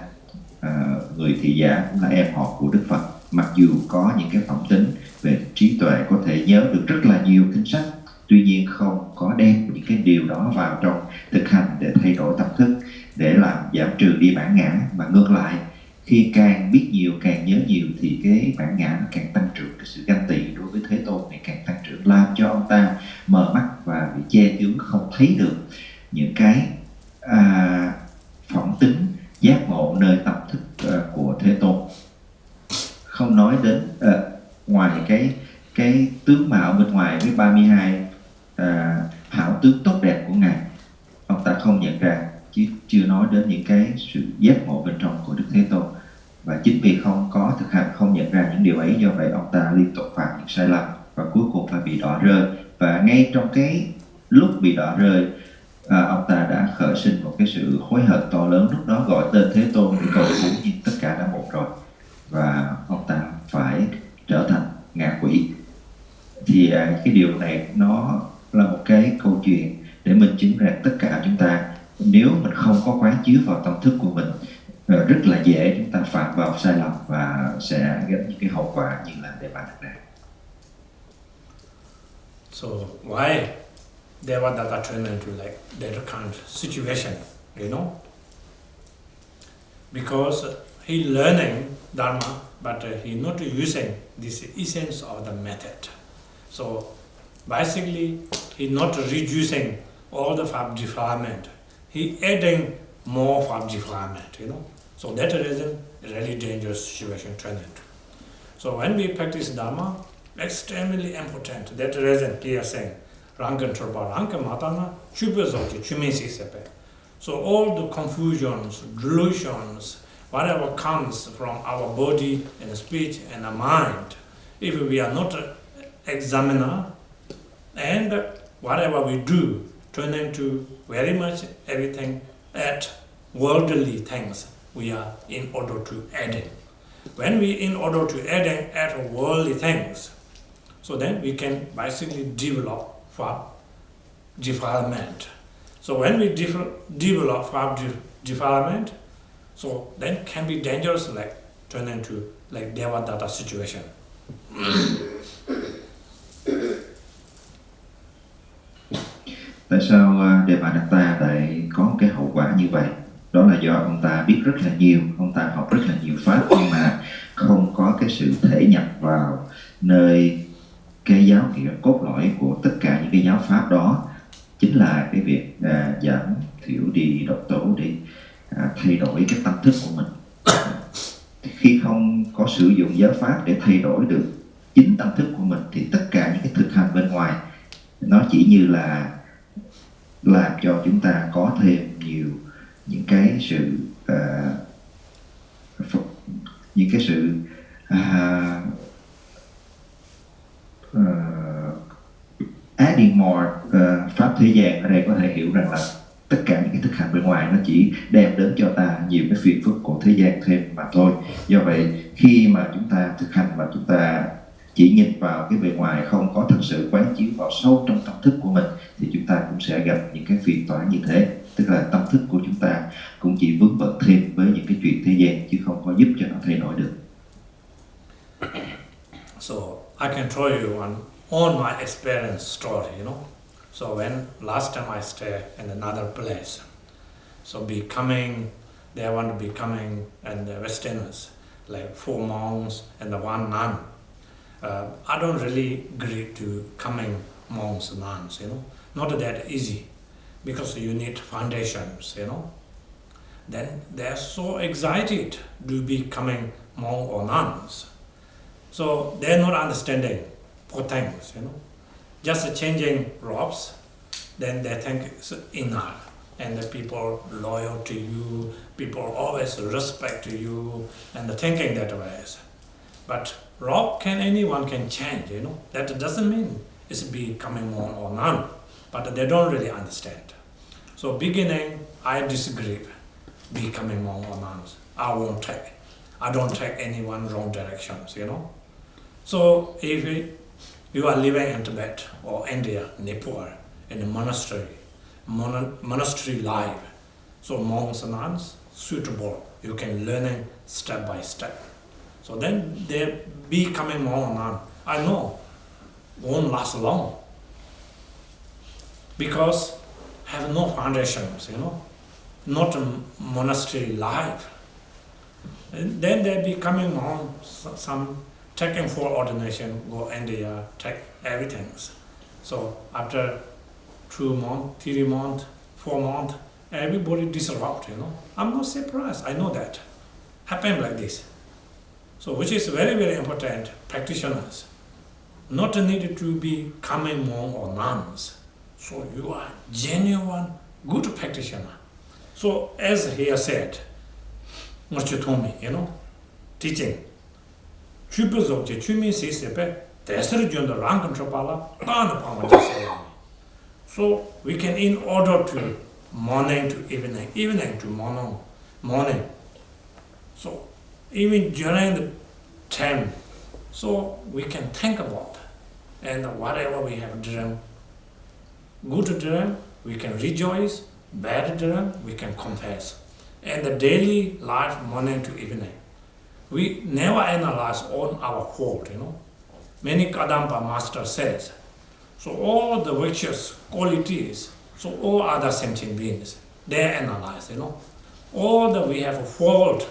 người thị giả cũng là em họ của Đức Phật. Mặc dù có những cái phẩm tính về trí tuệ, có thể nhớ được rất là nhiều kinh sách, tuy nhiên không có đem những cái điều đó vào trong thực hành để thay đổi tâm thức, để làm giảm trừ đi bản ngã. Mà ngược lại, khi càng biết nhiều, càng nhớ nhiều thì cái bản ngã nó càng tăng trưởng, cái sự ganh tị đối với Thế Tôn này càng tăng trưởng, làm cho ông ta mờ mắt và bị che chướng, không thấy được những cái phẩm tính giác ngộ nơi tâm thức của Thế Tôn. Không nói đến ngoài cái tướng mạo bên ngoài với 32 hảo tướng tốt đẹp của Ngài, ông ta không nhận ra, chứ chưa nói đến những cái sự giác ngộ bên trong của Đức Thế Tôn. Và chính vì không có thực hành, không nhận ra những điều ấy, do vậy ông ta liên tục phạm những sai lầm và cuối cùng phải bị đọa rơi. Và ngay trong cái lúc bị đọa rơi, ông ta đã khởi sinh một cái sự hối hận to lớn. Lúc đó gọi tên Thế Tôn để cầu cứu, nhưng tất cả đã một rồi, và ông ta phải trở thành ngạ quỷ. Thì cái điều này nó là một cái câu chuyện để minh chứng rằng tất cả chúng ta, nếu mình không có quán chiếu vào tâm thức của mình, rất là dễ chúng ta phạm vào sai lầm và sẽ gánh những cái hậu quả như là Đề Bà đặt ra. So why Devadatta turned into like that kind of situation, you know? Because he learning Dharma, but he not using this essence of the method. So basically, he not reducing all the Pháp defilement. He adding more Pháp defilement, you know. So that reason, really dangerous situation turned into. So when we practice Dharma, extremely important. That reason, he is saying, Rangan Tropa, Rangan Matana, Chupazoki, Chuminsi Sepe. So all the confusions, delusions, whatever comes from our body and speech and the mind, if we are not an examiner, and whatever we do turn into very much everything at worldly things, we are in order to adding. When we in order to adding at worldly things, so then we can basically develop Pháp defilement. So when we develop Pháp defilement, so then can be dangerous, like turn into like Devadatta situation. Tại sao Đề Bà Đạt Ta lại có một cái hậu quả như vậy? Đó là do ông ta biết rất là nhiều, ông ta học rất là nhiều pháp, nhưng mà không có cái sự thể nhập vào nơi cái giáo nghĩa cốt lõi của tất cả những cái giáo pháp đó. Chính là cái việc giảm thiểu đi độc tố, để thay đổi cái tâm thức của mình. Khi không có sử dụng giáo pháp để thay đổi được chính tâm thức của mình, thì tất cả những cái thực hành bên ngoài nó chỉ như là làm cho chúng ta có thêm nhiều những cái sự adding more. Pháp thế gian ở đây có thể hiểu rằng là tất cả những cái thực hành bên ngoài nó chỉ đem đến cho ta nhiều cái phiền phức của thế gian thêm mà thôi. Do vậy khi mà chúng ta thực hành và chúng ta chỉ nhìn vào cái bề ngoài, không có thực sự quán chiếu vào sâu trong tâm thức của mình, thì chúng ta cũng sẽ gặp những cái phiền toái như thế. Tức là tâm thức của chúng ta cũng chỉ vướng bận thêm với những cái chuyện thế gian, chứ không có giúp cho nó thay đổi được. So I can tell you on my experience story, you know. So when last time I stayed in another place, so they want to becoming and the Westerners, like 4 monks and the 1 nun. I don't really agree to coming monks and nuns, you know. Not that easy, because you need foundations, you know. Then they're so excited to becoming monk or nuns. So they're not understanding for things, you know. Just changing robes, then they think it's enough. And the people loyal to you, people always respect you, and the thinking that way. But robe anyone can change, you know. That doesn't mean it's becoming monk or nun, but they don't really understand. So beginning, I disagree becoming monk or nuns. I don't take anyone wrong directions, you know. So if you are living in Tibet or India, Nepal, in a monastery life, so monks and nuns, suitable, you can learning step by step. So then they becoming monk or nun, I know, won't last long, because have no foundations, you know, not a monastery life. And then they becoming monk, some taking full ordination, go India, take everything. So after 2 months, 3 months, 4 months, everybody disrupt, you know. I'm not surprised, I know that. Happen like this. So which is very, very important, practitioners. Not needed to be coming monk or nuns. So you are genuine, good practitioner. So as he has said, Mochitomi, you know, teaching. So we can, in order to morning to evening, evening to morning. So even during the time, so we can think about, and whatever we have dream, good dream, we can rejoice, bad dream, we can confess. And the daily life, morning to evening, we never analyze on our fault, you know. Many Kadampa master says, so all the virtuous qualities, so all other sentient beings, they analyze, you know. All that we have a fault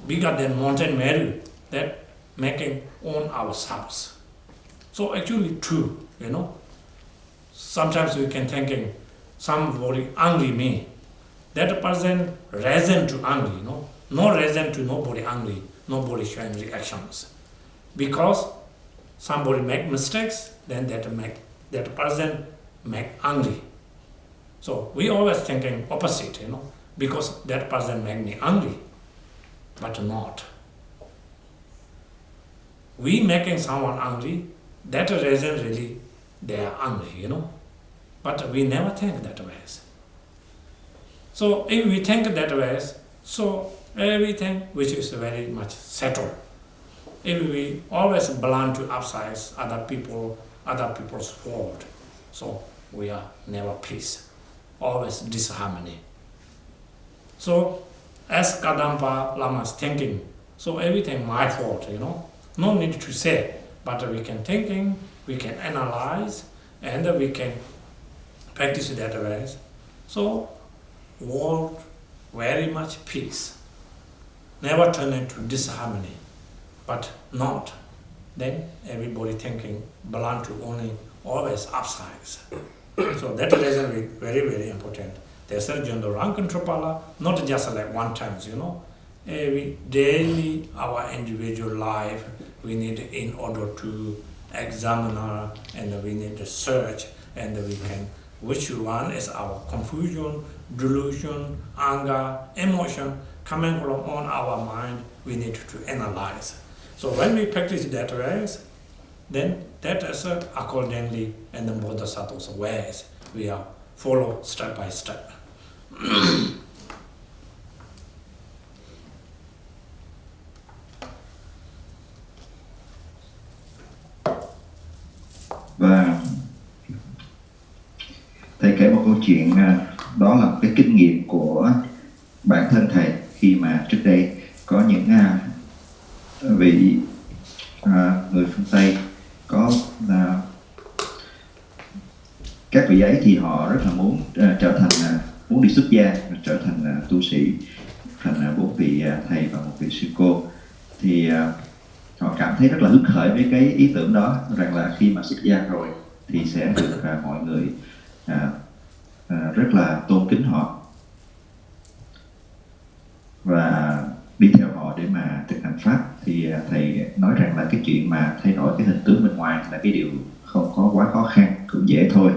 bigger than mountain Meru, that making on ourselves. So actually true, you know. Sometimes we can thinking somebody angry me. That person reason to angry, you know. No reason to nobody angry, nobody showing reactions. Because somebody make mistakes, then that person make angry. So we always thinking opposite, you know, because that person make me angry, but not. We making someone angry, that reason really they are angry, you know. But we never think that way. So if we think that way, so everything which is very much settled. If we always belong to upsides, other people's fault, so we are never peace, always disharmony. So as Kadampa Lama's thinking, so everything my fault, you know, no need to say, but we can thinking, we can analyze, and we can practice that way. So world very much peace, never turn into disharmony, but not. Then everybody thinking belong to only always upsides. So that reason is very, very important. The surgeon, the rank and tropala, not just like one time, you know. Every daily our individual life we need in order to examine and we need to search, and we can which one is our confusion, delusion, anger, emotion coming from on our mind, we need to analyze. So when we practice that ways, then that is accordingly in the Bodhisattva's ways we are follow step by step. Và thầy kể một câu chuyện, đó là cái kinh nghiệm của bản thân thầy khi mà trước đây có những vị người phương Tây có các vị ấy thì họ rất là muốn trở thành muốn đi xuất gia, trở thành tu sĩ, thành 4 vị thầy và 1 vị sư cô. Thì họ cảm thấy rất là hứng khởi với cái ý tưởng đó, rằng là khi mà xuất gia rồi thì sẽ được mọi người rất là tôn kính họ và đi theo họ để mà thực hành pháp. Thì thầy nói rằng là cái chuyện mà thay đổi cái hình tướng bên ngoài là cái điều không có quá khó khăn, cũng dễ thôi.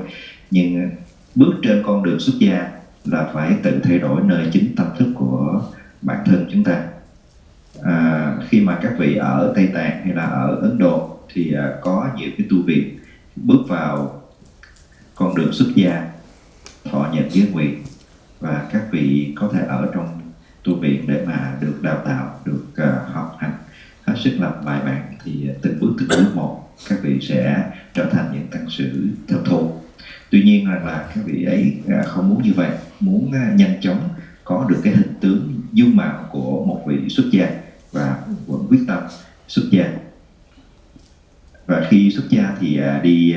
Nhưng bước trên con đường xuất gia là phải tự thay đổi nơi chính tâm thức của bản thân chúng ta. Khi mà các vị ở Tây Tạng hay là ở Ấn Độ thì có nhiều cái tu viện bước vào con đường xuất gia, thọ nhận giới nguyện, và các vị có thể ở trong tu viện để mà được đào tạo, được học hành hết sức làm bài bản. Thì từng bước một các vị sẽ trở thành những tăng sĩ thực thụ. Tuy nhiên là các vị ấy không muốn như vậy, muốn nhanh chóng có được cái hình tướng dung mạo của một vị xuất gia và vẫn quyết tâm xuất gia. Và khi xuất gia thì đi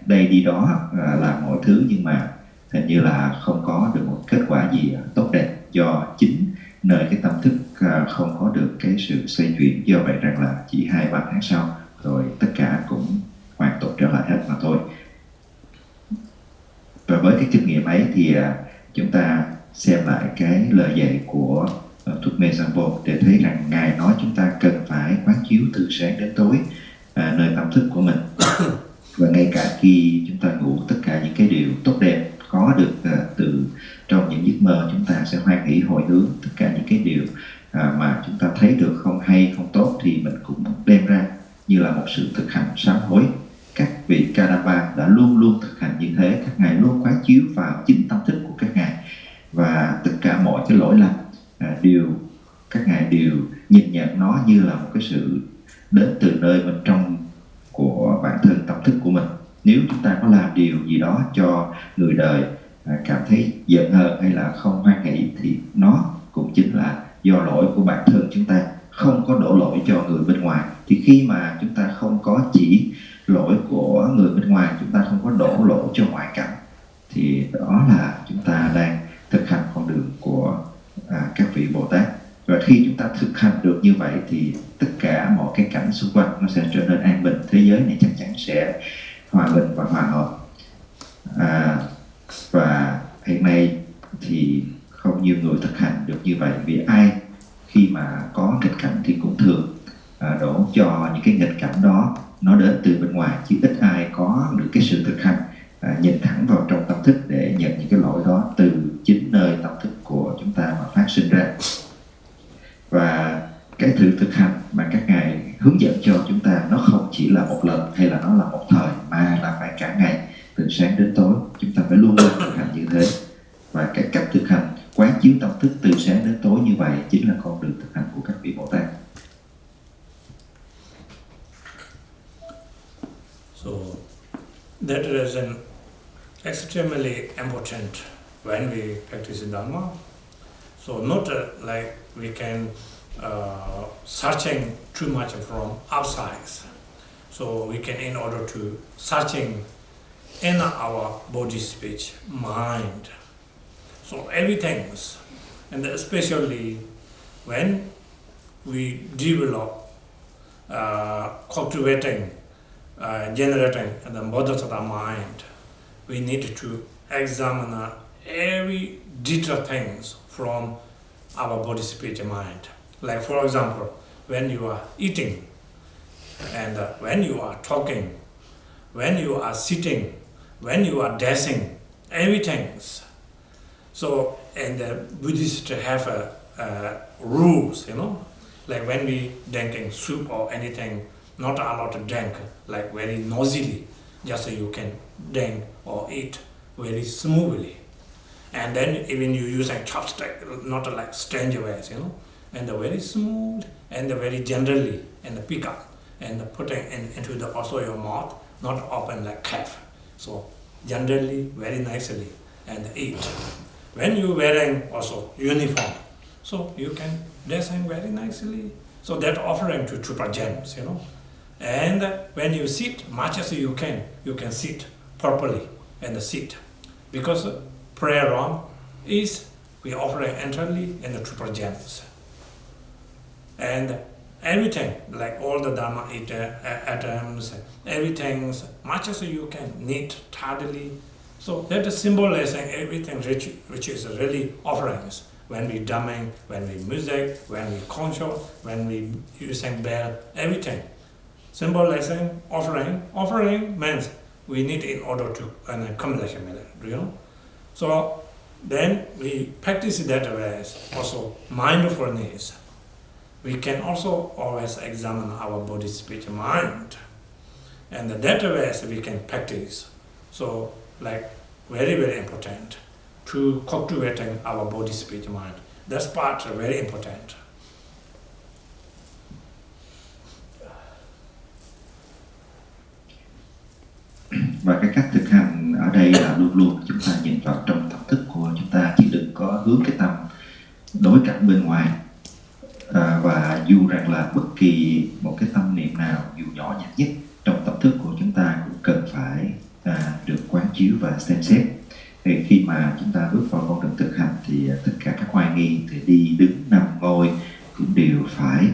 đây đi đó làm mọi thứ, nhưng mà hình như là không có được một kết quả gì tốt đẹp, do chính nơi cái tâm thức không có được cái sự xoay chuyển. Do vậy rằng là chỉ 2-3 tháng sau rồi tất cả cũng hoàn toàn trở lại hết mà thôi. Và với cái kinh nghiệm ấy thì chúng ta xem lại cái lời dạy của VenerableJampal để thấy rằng Ngài nói chúng ta cần phải quán chiếu từ sáng đến tối nơi tâm thức của mình. Và ngay cả khi chúng ta ngủ, tất cả những cái điều tốt đẹp có được từ trong những giấc mơ, chúng ta sẽ hoan hỷ hồi hướng. Tất cả những cái điều mà chúng ta thấy được không hay, không tốt thì mình cũng đem ra như là một sự thực hành sám hối. Các vị Kadamba đã luôn luôn thực hành như thế. Các ngài luôn quán chiếu vào chính tâm thức của các ngài, và tất cả mọi cái lỗi lầm các ngài đều nhìn nhận nó như là một cái sự đến từ nơi bên trong của bản thân tâm thức của mình. Nếu chúng ta có làm điều gì đó cho người đời cảm thấy giận hờn hay là không hoan hỷ thì nó cũng chính là do lỗi của bản thân chúng ta, không có đổ lỗi cho người bên ngoài. Thì khi mà chúng ta không có chỉ lỗi của người bên ngoài, chúng ta không có đổ lỗi cho ngoại cảnh, thì đó là chúng ta đang thực hành con đường của các vị Bồ Tát. Và khi chúng ta thực hành được như vậy thì tất cả mọi cái cảnh xung quanh nó sẽ trở nên an bình. Thế giới này chắc chắn sẽ hòa bình và hòa hợp. Và hiện nay thì không nhiều người thực hành được như vậy, vì ai khi mà có nghịch cảnh thì cũng thường đổ cho những cái nghịch cảnh đó nó đến từ bên ngoài, chứ ít ai có được cái sự thực hành nhìn thẳng vào trong tâm thức để nhận những cái lỗi đó từ chính nơi tâm thức của chúng ta mà phát sinh ra. Và cái thực hành mà các ngài hướng dẫn cho chúng ta nó không chỉ là một lần hay là nó là một thời, mà là phải cả ngày, từ sáng đến tối. Chúng ta phải luôn luôn thực hành như thế. Và cái cách thực hành quán chiếu tâm thức từ sáng đến tối như vậy chính là con đường thực hành của các vị Bồ Tát. So that is an extremely important when we practice Dharma. So not like we can searching too much from outside. So we can, in order to searching in our body, speech, mind. So everything, and especially when we develop cultivating, generating the BODHISATTVA mind, we need to examine every detail things from our body, speech, and mind. Like for example, when you are eating, and when you are talking, when you are sitting, when you are dancing, everything. So, and the Buddhists have rules, you know, like when we drinking soup or anything, not allowed to drink like very noisily, just so you can drink or eat very smoothly. And then even you use a chopstick, not like strange ways, you know, and very smooth and very generally and pick up and putting into the also your mouth, not open like calf. So generally, very nicely and eat. When you wearing also uniform, so you can dressing very nicely. So that offering to Trooper Gems, you know. And when you sit, much as you can sit properly and sit. Because prayer room is we offering entirely in the Trooper Gems. And everything, like all the Dharma items, everything, much as you can, neat, tidily. So that is symbolizing everything which is really offerings. When we drumming, when we music, when we concert, when we using bell, everything. Symbolizing offering. Offering means we need in order to accomplish a matter, you know. So then we practice that way also mindfulness. We can also always examine our body, speech, mind. And that way we can practice. So like very, very important to cultivating our body, speech, mind. That's part very important. Và cái cách thực hành ở đây là luôn luôn chúng ta nhìn vào trong tâm thức của chúng ta, chứ đừng có hướng cái tâm đối cảnh bên ngoài. Và dù rằng là bất kỳ một cái tâm niệm nào dù nhỏ nhặt nhất trong tâm thức của chúng ta cũng cần phải được quán chiếu và xem xét. Thì khi mà chúng ta bước vào con đường thực hành thì tất cả các oai nghi thì đi đứng nằm ngồi cũng đều phải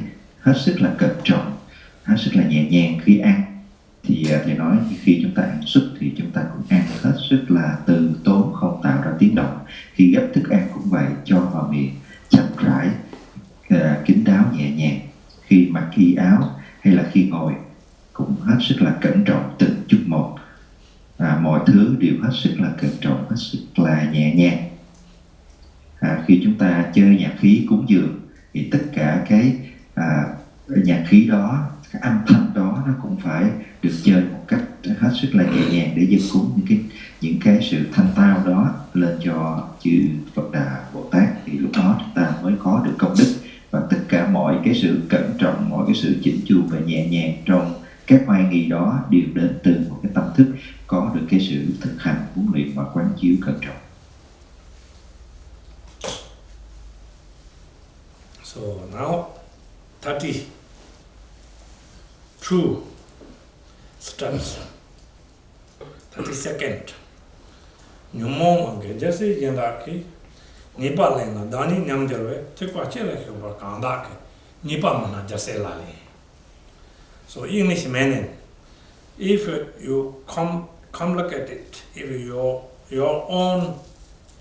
hết sức là cẩn trọng, hết sức là nhẹ nhàng. Khi ăn thì thầy nói khi chúng ta ăn xuất thì chúng ta cũng ăn hết sức là từ tốn, không tạo ra tiếng động. Khi gấp thức ăn cũng vậy, cho vào miệng chậm rãi, kín đáo nhẹ nhàng. Khi mặc y áo hay là khi ngồi cũng hết sức là cẩn trọng từng chút một. Mọi thứ đều hết sức là cẩn trọng, hết sức là nhẹ nhàng. Khi chúng ta chơi nhạc khí cúng dường thì tất cả cái nhạc khí đó, cái âm thanh đó nó cũng phải được chơi một cách hết sức là nhẹ nhàng để dâng cúng những cái sự thanh tao đó lên cho chư Phật Đà Bồ Tát. Thì lúc đó chúng ta mới có được công đức. Và tất cả mọi cái sự cẩn trọng, mọi cái sự chỉnh chu và nhẹ nhàng trong các oai nghi đó đều đến từ một cái tâm thức có được cái sự thực hành, huấn luyện và quán chiếu cẩn trọng. So now 30 true steps. 30 second. Nyumong ange jase yendaki nipa lena dani nyamderwe tekwa chela khobra kanda ke nipa mana jase lali. So English meaning, if you complicate it, if your own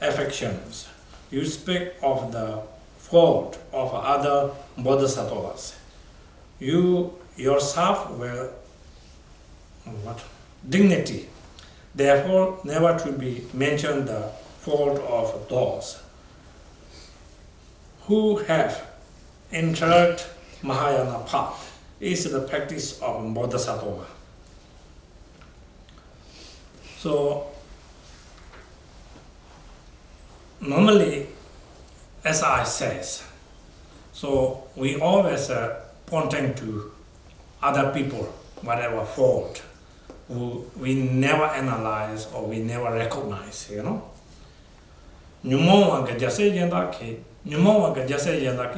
affections, you speak of the fault of other bodhisattvas, you yourself will dignity. Therefore, never to be mentioned the fault of those who have entered Mahayana path. Is the practice of Bodhisattva. So, normally, as I says, so we always pointing to other people, whatever fault, who we never analyze or we never recognize, you know.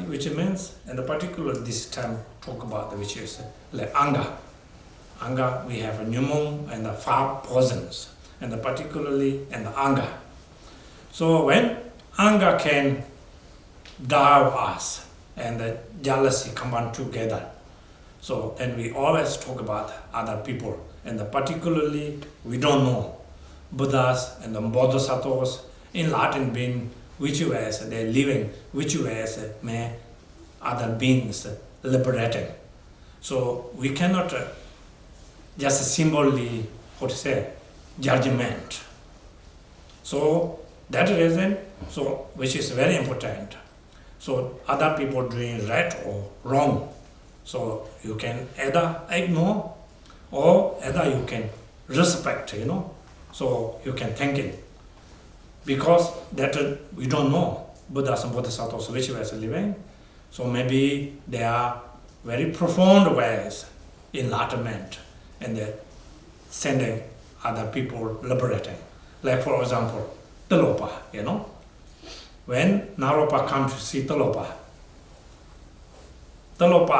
Which means, and particularly this time talk about which is like anger. Anger, we have a pneumon and the Pháp poisons, and particularly and the anger. So when anger can drive us and the jealousy come on together, so then we always talk about other people, and particularly we don't know Buddhas and the Bodhisattvas in Latin being which ways they're living, which ways may other beings liberating. So we cannot just simply, judgment. So that reason, so which is very important. So other people doing right or wrong, so you can either ignore or either you can respect, you know. So you can think it. because that we don't know Buddhas and Bodhisattvas which ways are living. So maybe they are very profound ways enlightenment and they're sending other people liberating. Like for example, Tilopa, you know. When Naropa comes to see Tilopa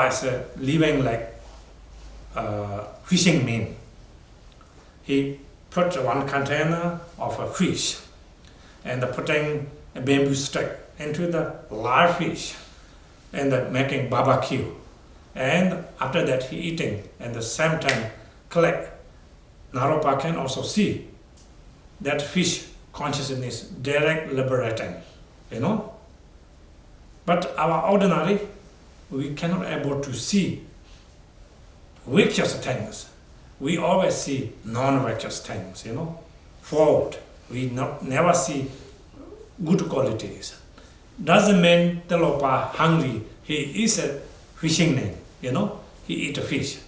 is living like fishing mean. He put one container of a fish and putting a bamboo stick into the live fish and making barbecue. And after that he eating and the same time collect. Naropa can also see that fish consciousness direct liberating, you know. But our ordinary, we cannot able to see virtuous things. We always see non-virtuous things, you know. Fault. We never see good qualities. Doesn't mean Tilopa hungry. He is a fishing man, you know. He eat a fish.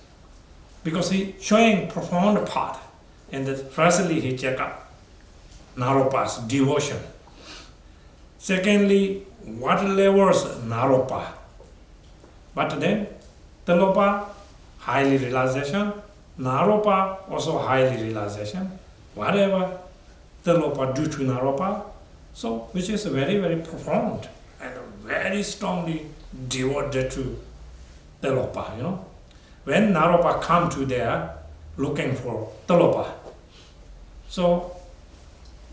Because he showing profound path. And firstly he check up Naropa's devotion. Secondly, what levels Naropa? But then Tilopa highly realization, Naropa also highly realization. Whatever Tilopa do to Naropa, so which is very, very profound and very strongly devoted to Tilopa, you know. When Naropa come to there looking for Tilopa, so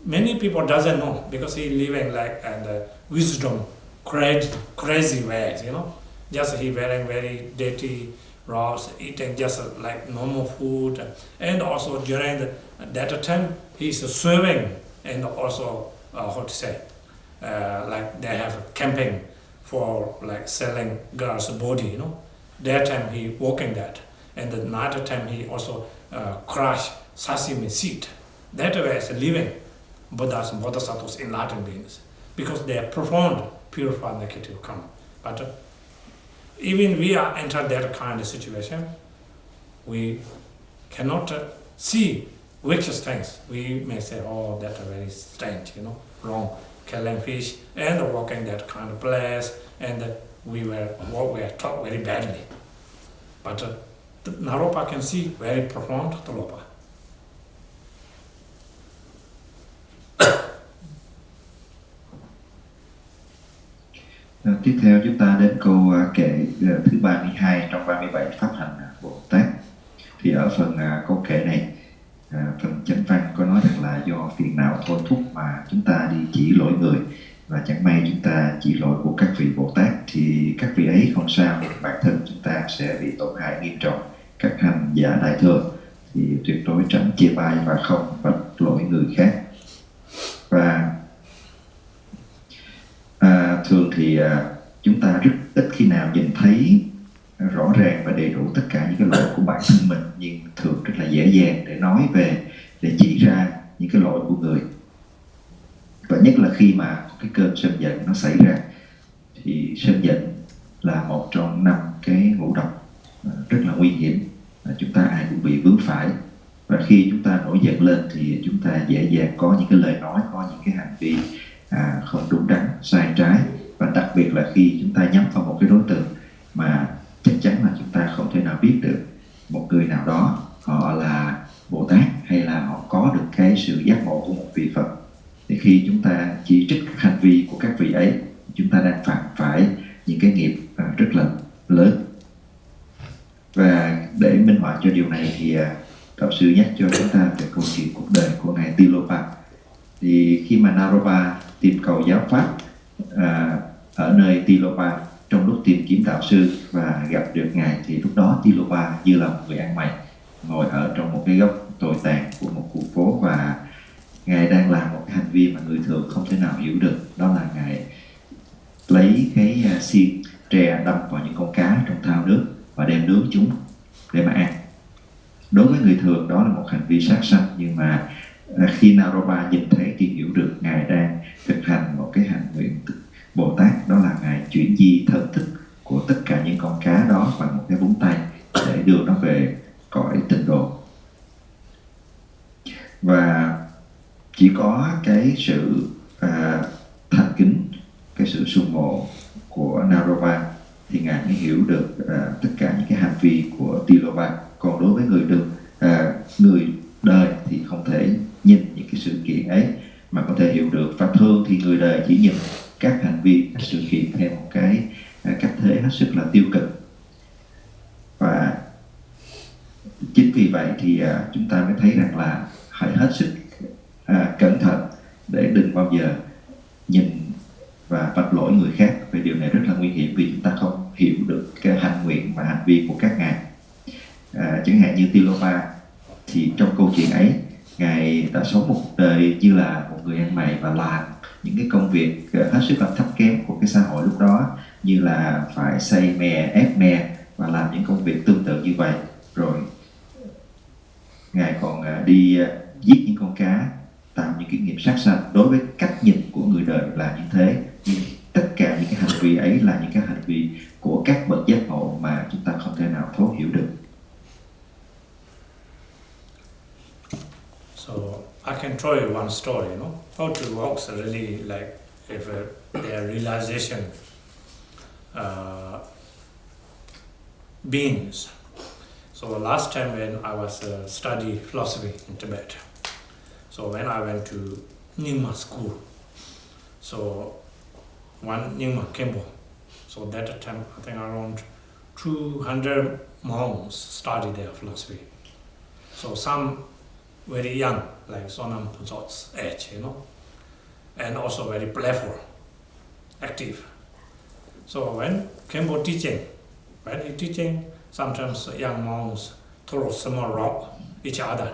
many people doesn't know because he living like and wisdom crazy ways, you know. Just he wearing very dirty robes, eating just like normal food, and also during that time he's swimming and also how to say like they have camping for like selling girls' body, you know. That time he walking that, and the night time he also crush sashimi seed. That way is living Buddhas and Bodhisattvas enlightened beings because they are profound, purified negative karma. But even we are entered that kind of situation, we cannot see virtuous things. We may say, oh, that's very strange, you know, wrong, killing fish and walking that kind of place, and we were taught very badly. But Naropa can see very profound Tilopa. Tiếp theo chúng ta đến câu kệ thứ 32 trong 37 Pháp Hành Bồ Tát. Thì ở phần câu kệ này, phần chánh văn có nói rằng là do phiền não thôi thúc mà chúng ta đi chỉ lỗi người, và chẳng may chúng ta chỉ lỗi của các vị Bồ Tát thì các vị ấy không sao, bản thân chúng ta sẽ bị tổn hại nghiêm trọng. Các hành giả đại thừa thì tuyệt đối tránh chê bai và không vạch lỗi người khác. Và thường thì chúng ta rất ít khi nào nhìn thấy rõ ràng và đầy đủ tất cả những cái lỗi của bản thân mình, nhưng thường rất là dễ dàng để nói về, để chỉ ra những cái lỗi của người. Và nhất là khi mà cái cơn sân giận nó xảy ra, thì sân giận là một trong 5 cái ngũ độc rất là nguy hiểm, chúng ta ai cũng bị vướng phải. Và khi chúng ta nổi giận lên thì chúng ta dễ dàng có những cái lời nói, có những cái hành vi không đúng đắn, sai trái. Và đặc biệt là khi chúng ta nhắm vào một cái đối tượng mà chắc chắn là chúng ta không thể nào biết được một người nào đó họ là Bồ Tát hay là họ có được cái sự giác ngộ của một vị Phật, thì khi chúng ta chỉ trích các hành vi của các vị ấy, chúng ta đang phạm phải những cái nghiệp rất là lớn. Và để minh họa cho điều này thì Đạo sư nhắc cho chúng ta về câu chuyện cuộc đời của ngài Tilopa. Thì khi mà Naropa tìm cầu giáo pháp ở nơi Tilopa, trong lúc tìm kiếm đạo sư và gặp được ngài, thì lúc đó Tilopa như là một người ăn mày ngồi ở trong một cái góc tồi tàn của một khu phố, và ngài đang làm một cái hành vi mà người thường không thể nào hiểu được. Đó là ngài lấy cái xiên tre đâm vào những con cá trong thao nước và đem nướng chúng để mà ăn. Đối với người thường đó là một hành vi sát sanh, nhưng mà khi Naropa nhìn thấy thì hiểu được ngài đang thực hành một cái hành nguyện Bồ Tát, đó là ngài chuyển di thần thức của tất cả những con cá đó bằng một cái búng tay để đưa nó về cõi tịnh độ. Và chỉ có cái sự thành kính, cái sự sùng mộ của Naropa thì Ngài mới hiểu được tất cả những cái hành vi của Tilopa. Còn đối với người đời thì không thể nhìn những cái sự kiện ấy mà có thể hiểu được. Và thường thì người đời chỉ nhìn các hành vi, các sự kiện theo một cái cách thế hết sức là tiêu cực. Và chính vì vậy thì chúng ta mới thấy rằng là hãy hết sức cẩn thận để đừng bao giờ nhìn và vạch lỗi người khác. Về điều này rất là nguy hiểm vì chúng ta không hiểu được cái hành nguyện và hành vi của các ngài. Chẳng hạn như Tilopa thì trong câu chuyện ấy, ngài đã sống một đời như là một người ăn mày và làm những cái công việc hết sức là thấp kém của cái xã hội lúc đó, như là phải xây mè, ép mè và làm những công việc tương tự như vậy. Rồi ngài còn đi giết những con cá, tạo những kinh nghiệm sát sanh. Đối với cách nhìn của người đời là như thế, nhưng tất cả những cái hành vi ấy là những cái hành vi của các bậc giác ngộ mà chúng ta không thể nào thấu hiểu được. So I can tell you one story, how to walk really like if their realization beings. So last time when I was study philosophy in Tibet, so when I went to Nyingma school, so one Nyingma Kempo, so that time I think around 200 monks studied their philosophy. So some very young, like SONAM TENZIN's age, and also very playful, active. So when Kempo when he teaching, sometimes young monks throw small rock each other,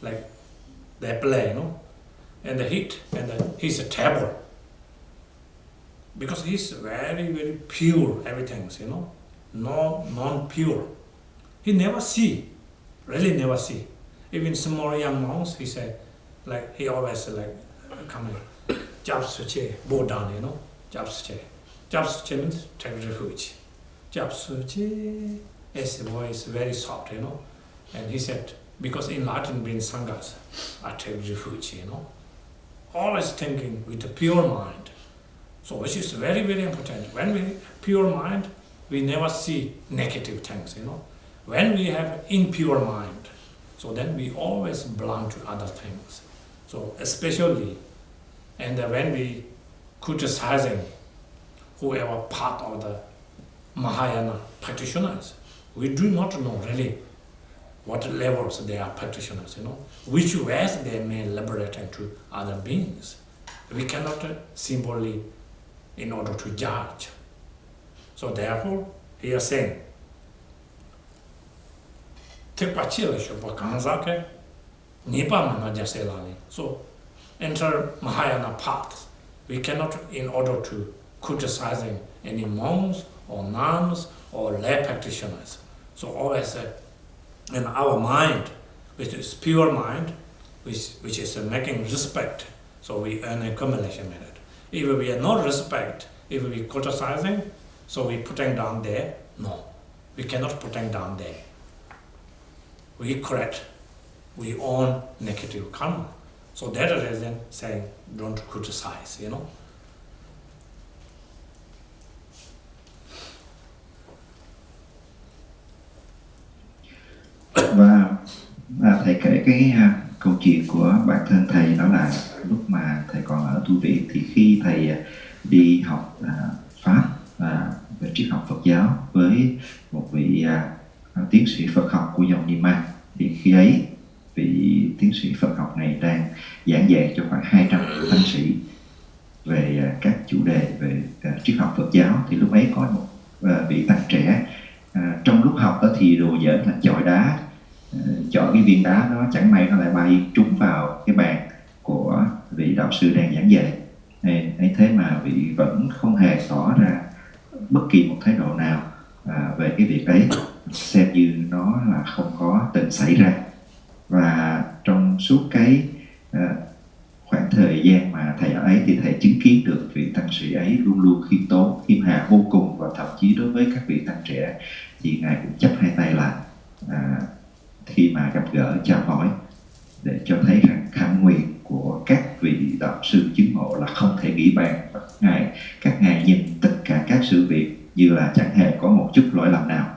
like they play, and they hit, and he's a table. Because he's very, very pure, everything, non-pure. He never see, really never see. Even small young monks, he said, like he always like come in, Japsuche, Bodan, Japsuche. Japsuche means take refuge. Japsuche, his voice very soft, And he said, because in Latin means sanghas, I take refuge, Always thinking with a pure mind. So which is very, very important. When we have pure mind, we never see negative things, When we have impure mind, so then we always belong to other things. So especially, and when we criticizing whoever part of the Mahayana practitioners, we do not know really what levels they are practitioners, which ways they may liberate into other beings. We cannot simply in order to judge. So therefore, he is saying, so enter Mahayana path. We cannot, in order to criticizing any monks or nuns or lay practitioners. So always in our mind, which is pure mind, which is making respect, so we earn accumulation method. If we are not respect, if we criticizing, so we putting down there, no. We cannot putting down there. We correct, we own negative karma. So that is the reason saying don't criticize, Và thầy kể cái câu chuyện của bản thân thầy, đó là lúc mà thầy còn ở tu viện thì khi thầy đi học Pháp về triết học Phật giáo với một vị tiến sĩ Phật học của dòng Nyingma, thì khi ấy vị tiến sĩ Phật học này đang giảng dạy cho khoảng 200 tăng sĩ về các chủ đề về triết học Phật giáo. Thì lúc ấy có một vị tăng trẻ trong lúc học đó thì đùa giỡn là chọi đá, chọi cái viên đá đó chẳng may nó lại bay trúng vào cái bàn của vị đạo sư đang giảng dạy. Ấy thế mà vị vẫn không hề tỏ ra bất kỳ một thái độ nào về cái việc ấy, xem như nó là không có từng xảy ra. Và trong suốt cái khoảng thời gian mà thầy ở ấy thì thầy chứng kiến được vị tăng sĩ ấy luôn luôn khiêm tốn, khiêm hạ vô cùng, và thậm chí đối với các vị tăng trẻ thì ngài cũng chắp hai tay lại khi mà gặp gỡ chào hỏi, để cho thấy rằng khẳng nguyện của các vị đạo sư chứng ngộ là không thể nghĩ bàn, và các ngài nhìn tất cả các sự việc như là chẳng hề có một chút lỗi lầm nào.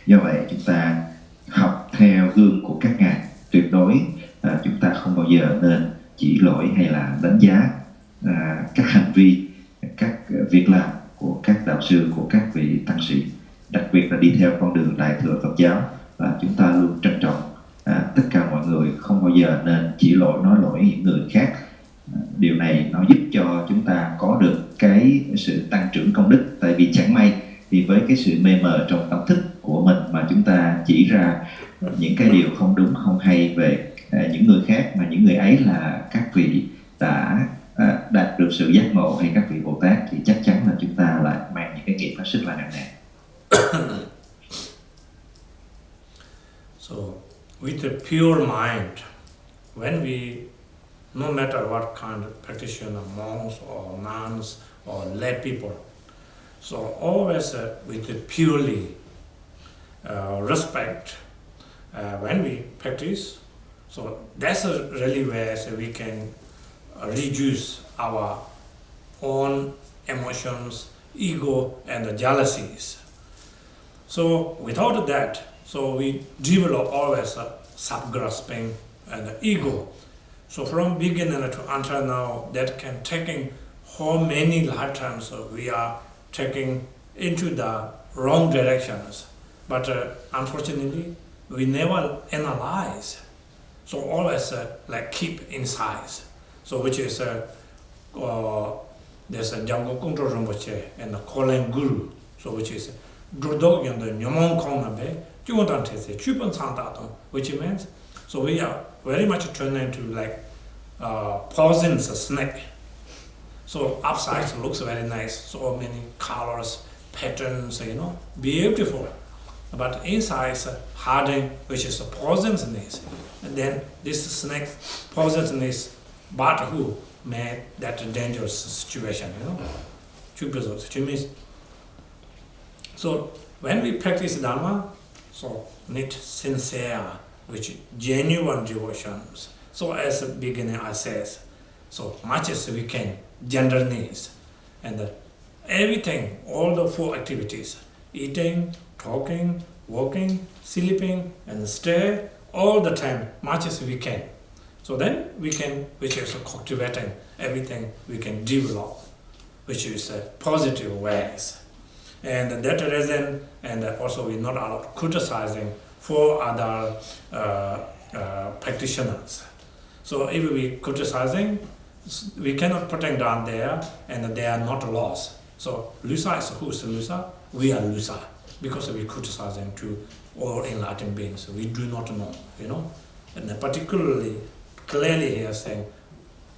Do vậy chúng ta học theo gương của các ngài, tuyệt đối chúng ta không bao giờ nên chỉ lỗi hay là đánh giá các hành vi, các việc làm của các đạo sư, của các vị tăng sĩ, đặc biệt là đi theo con đường Đại thừa Phật giáo. Và chúng ta luôn trân trọng tất cả mọi người, không bao giờ nên chỉ nói lỗi những người khác. Điều này nó giúp cho chúng ta có được cái sự tăng trưởng công đức. Tại vì chẳng may thì với cái sự mê mờ trong tâm thức của mình mà chúng ta chỉ ra những cái điều không đúng, không hay về những người khác, mà những người ấy là các vị đã đạt được sự giác ngộ hay các vị Bồ Tát, thì chắc chắn là chúng ta lại mang những cái nghiệp hết sức là nặng nề. So, with a pure mind, when we, no matter what kind of practitioner, monks or nuns or lay people, so always with a purely respect when we practice. So that's really where we can reduce our own emotions, ego, and the jealousies. So without that, so we develop always a self-grasping and the ego. So from beginning to until now, that can taking how many lifetimes we are taking into the wrong directions. But unfortunately, we never analyze. So always like keep inside. So which is there's a Jamgo Kungro Rinpoche and the calling Guru. So which is Drupju and the Nyamon Konabe, Judan Tese, Chupan Santaton, which means so we are very much turned into like poisonous snake. So upside looks very nice, so many colors, patterns, you know, beautiful. But inside is hardening, which is a poisonous. And then this snake poisonous, but who made that dangerous situation, you know? Which means, so when we practice Dharma, so need sincere, which genuine devotions. So as a beginning I says, so much as we can, gender needs, and everything, all the 4 activities, eating, talking, walking, sleeping, and stay, all the time, much as we can. So then we can, which is cultivating everything we can develop, which is positive ways. And that reason, and also we're not allowed criticizing for other practitioners. So if we criticizing, we cannot put them down there, and they are not lost. So Lusa is who is Lusa? We are Lusa, because we criticizing to all enlightened beings. We do not know, you know. And particularly, clearly here saying,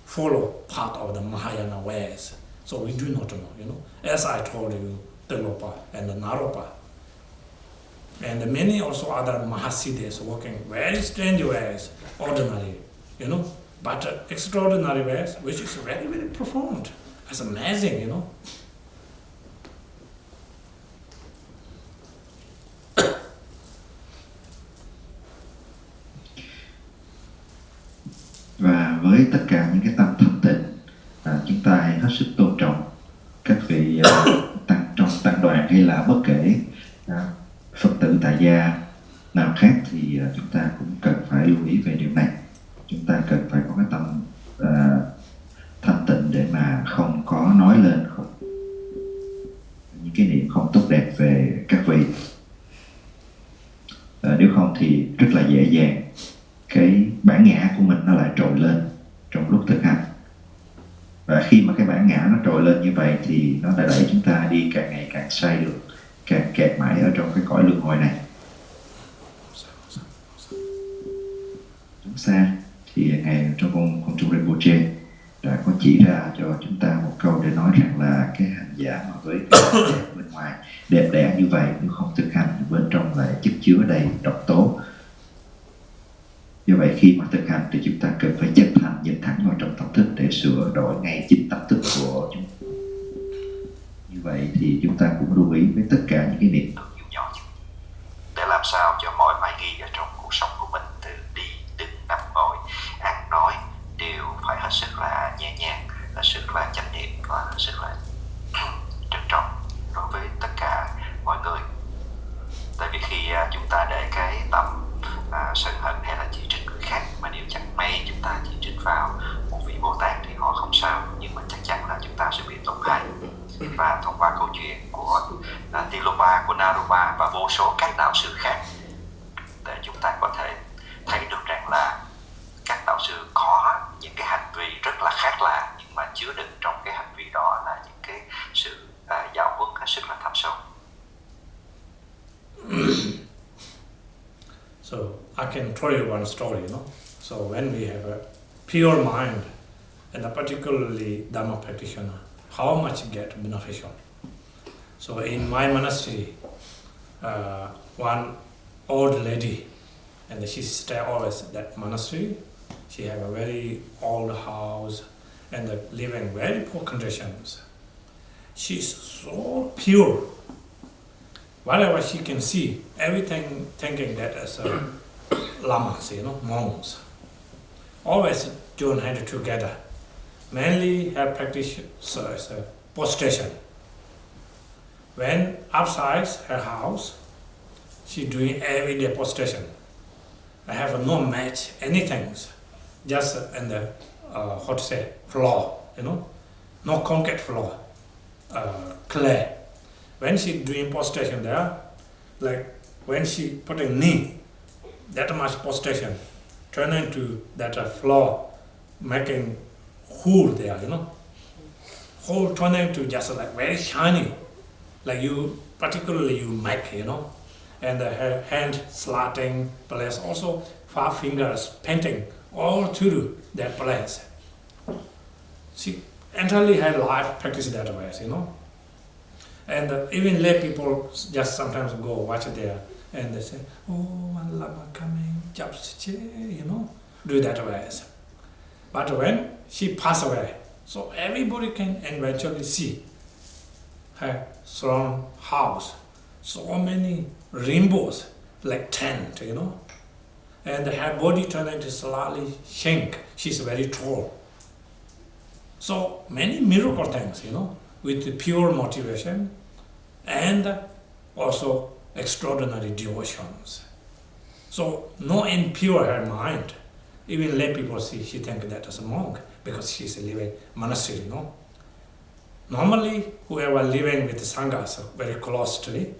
follow part of the Mahayana ways. So we do not know, you know. As I told you, Telopa and the Naropa. And many also other Mahasiddhas working very strange ways, ordinary, you know, but extraordinary ways, which is very, very profound. It's amazing, you know. Và với tất cả những cái tâm thanh tịnh, chúng ta hãy hết sức tôn trọng các vị trong tăng đoàn hay là bất kể Phật tử tại gia nào khác, thì chúng ta cũng cần phải lưu ý về điều này. Chúng ta cần phải có cái tâm thanh tịnh để mà không có nói lên những cái niệm không tốt đẹp về các vị. Nếu không thì rất là dễ dàng cái bản ngã của mình nó lại trồi lên trong lúc thực hành. Và khi mà cái bản ngã nó trồi lên như vậy thì nó đã đẩy chúng ta đi càng ngày càng sai đường, càng kẹt mãi ở trong cái cõi luân hồi này. Chúng xa thì ngày trong con Trung Rinpoche đã có chỉ ra cho chúng ta một câu để nói rằng là cái hành giả mà với cái đẹp bên ngoài đẹp đẽ như vậy, nếu không thực hành thì bên trong lại chất chứa đầy độc tố. Do vậy khi mà thực hành thì chúng ta cần phải chân thành nhìn thẳng vào trong tâm thức để sửa đổi ngay chính tâm thức của chúng ta. Như vậy thì chúng ta cũng lưu ý với tất cả những cái niệm nhỏ để làm sao cho mọi mải nghi ở trong cuộc sống của mình, từ đi, đứng, nằm, ngồi, ăn nói, sức là nhẹ nhàng, rất là chánh niệm và rất là trân trọng đối với tất cả mọi người. Tại vì khi chúng ta để cái tâm sân hận hay là chỉ trích người khác, mà nếu chẳng may chúng ta chỉ trích vào một vị Bồ Tát thì họ không sao, nhưng mà chắc chắn là chúng ta sẽ bị tổn hại. Và thông qua câu chuyện của Tilopa, của Naropa và vô số các đạo sư khác, để chúng ta có thể thấy được rằng là các đạo sư có những cái hành vi rất là khác lạ, nhưng mà chứa đựng trong cái hành vi đó là những cái sự giáo huấn hết sức là thâm sâu. So I can tell you one story, So when we have a pure mind, and particularly Dhamma practitioner, how much get beneficial. So in my monastery, one old lady, and she stay always at that monastery. She have a very old house and live in very poor conditions. She's so pure. Whatever she can see, everything thinking that as lamas, monks. Always join hand together. Mainly her practice is prostration. When outside her house, she doing everyday prostration. I have no match, anything, just in the floor, no concrete floor, clay. When she doing prostration there, like when she putting knee, that much prostration, turning to that floor, making hole there, hole turning to just like very shiny, like you, particularly you make, and her hand slotting place, also 5 fingers painting all through that place. She entirely her life practice that way, And even lay people just sometimes go watch there and they say, oh, one lama coming, do that way. But when she passed away, so everybody can eventually see her surround house, so many rainbows, like tent, and her body turning to slightly shrink. She's very tall. So many miracle things, with pure motivation and also extraordinary devotions. So no impure her mind. Even lay people see, she think that as a monk because she's living monastery, Normally, whoever living with the sanghas very closely,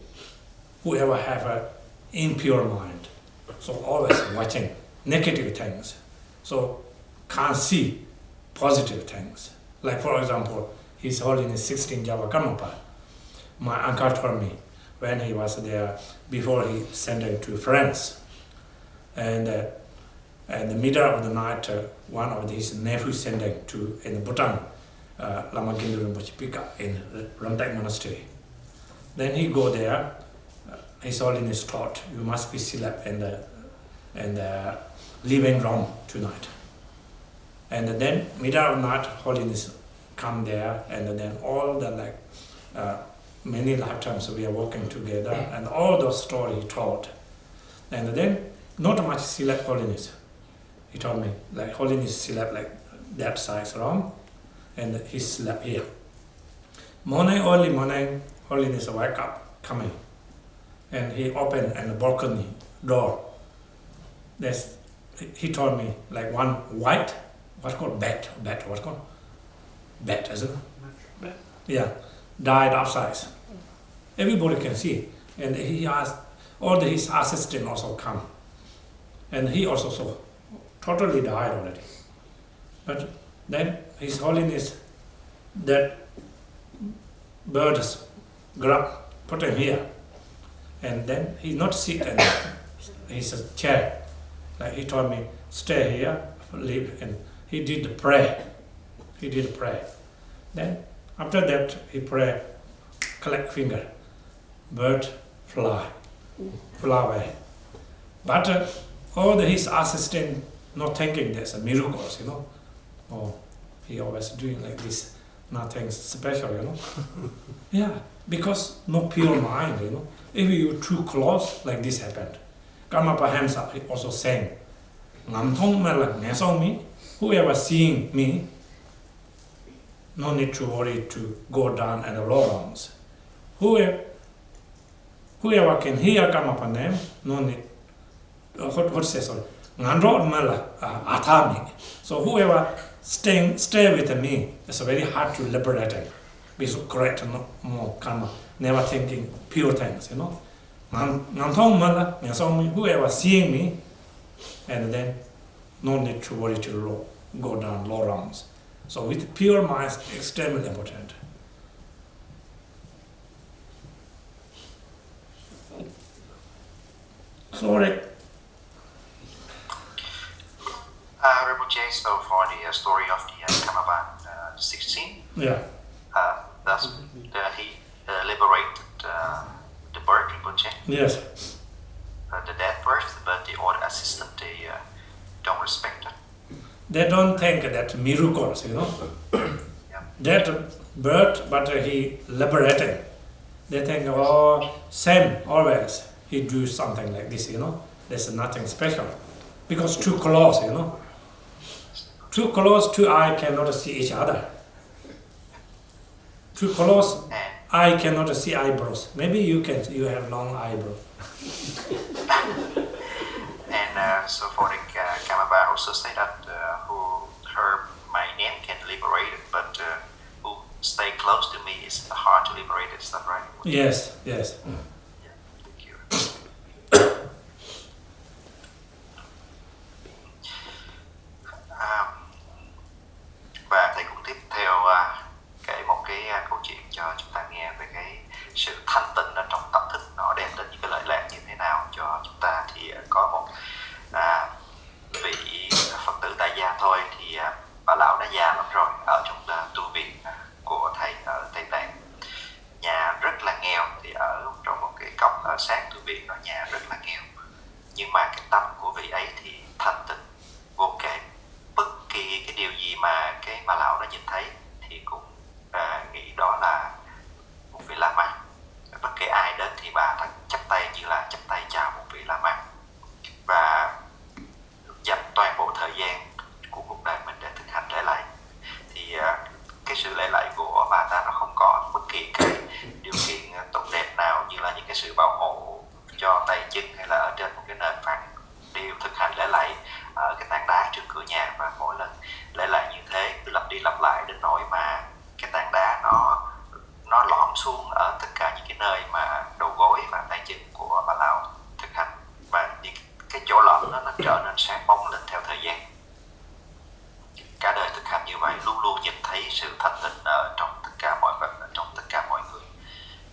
whoever have an impure mind, so always watching negative things, so can't see positive things. Like for example, His Holiness 16 Java Karmapa, my uncle told me when he was there before he sent him to France, and in the middle of the night, one of his nephews sent him to in Bhutan. Lama Gindu Rinpoche Pika in Ramtak Monastery. Then he go there, His Holiness taught, you must be slept in the living room tonight. And then middle of night, Holiness come there, and then all the many lifetimes we are working together, and all those stories he taught. And then not much slept Holiness. He told me, like Holiness slept like that size room, and he slept here. Early morning, Holiness wake up, coming, and he opened a balcony door. He told me like one white, what's called bat, isn't it? Bat. Yeah, died outside. Everybody can see, and he asked all his assistants also come, and he also saw, totally died already. But then His Holiness, that birds grab, put him here, and then he not sit in his chair. Like he told me, stay here, live, and he did pray. Then after that he pray, collect finger, bird fly away. But all his assistant not thinking there's a miracles, Oh, he always doing like this, nothing special, Yeah, because no pure mind, If you too close, like this happened. Karmapa hands up, he also saying, Ngam thong me like nesong mi, whoever seeing me, no need to worry to go down at the low rungs. Whoever can hear come upon them, no need. What say sorry? So whoever stay with me, it's very hard to liberate. Be so correct, no more karma. Never thinking pure things, you know. Whoever seeing me, and then no need to worry to go down low rungs. So with pure mind, extremely important. Sorry. Rinpoche, so for the story of the Kamaban 16, Yeah. thus he liberated the bird Rinpoche, Yes. the dead bird, but the other assistant, they don't respect it. They don't think that miracles, you know. Yeah. That bird, but he liberating. They think, oh, same always. He do something like this, you know. There's nothing special. Because too close, you know. Too close, two eyes cannot see each other. Too close, eye cannot see eyebrows. Maybe you can, you have long eyebrow. And so for the Kamaba also say that who heard my name can liberate it, but who stay close to me is hard to liberate it. Is that right? Yes, yes. Yeah, thank you. Và thầy cũng tiếp theo kể một cái câu chuyện cho chúng ta nghe về cái sự thanh tịnh ở trong tâm thức, nó đem đến những cái lợi lạc như thế nào cho chúng ta. Thì có một vị Phật tử tại gia thôi, thì bà lão đã già lắm rồi, ở trong tu viện của thầy ở Tây Tạng. Nhà rất là nghèo, thì ở trong một cái cổng ở sát tu viện đó, nhà rất là nghèo. Nhưng mà cái tâm của vị ấy thì thanh tịnh vô kể. Bất kỳ cái điều gì mà cái bà lão đã nhìn thấy thì cũng nghĩ đó là một vị La Mã. Bất kỳ ai đến thì bà ta chắp tay như là chắp tay chào một vị La Mã, và dành toàn bộ thời gian của cuộc đời mình để thực hành lễ lạy. Thì cái sự lễ lạy của bà ta nó không có bất kỳ cái điều kiện tốt đẹp nào, như là những cái sự bảo hộ cho tay chân hay là ở trên một cái nền phẳng. Đều thực hành lễ lạy ở cái tảng đá trước cửa nhà, và mỗi lần lễ lạy như thế cứ lặp đi lặp lại đến nỗi mà cái tảng đá nó lõm xuống ở tất cả những cái nơi mà đầu gối và tay chân của bà lão thực hành, và những cái chỗ lõm nó trở nên sáng bóng lên theo thời gian. Cả đời thực hành như vậy, luôn luôn nhìn thấy sự thanh tịnh ở trong tất cả mọi vật, ở trong tất cả mọi người,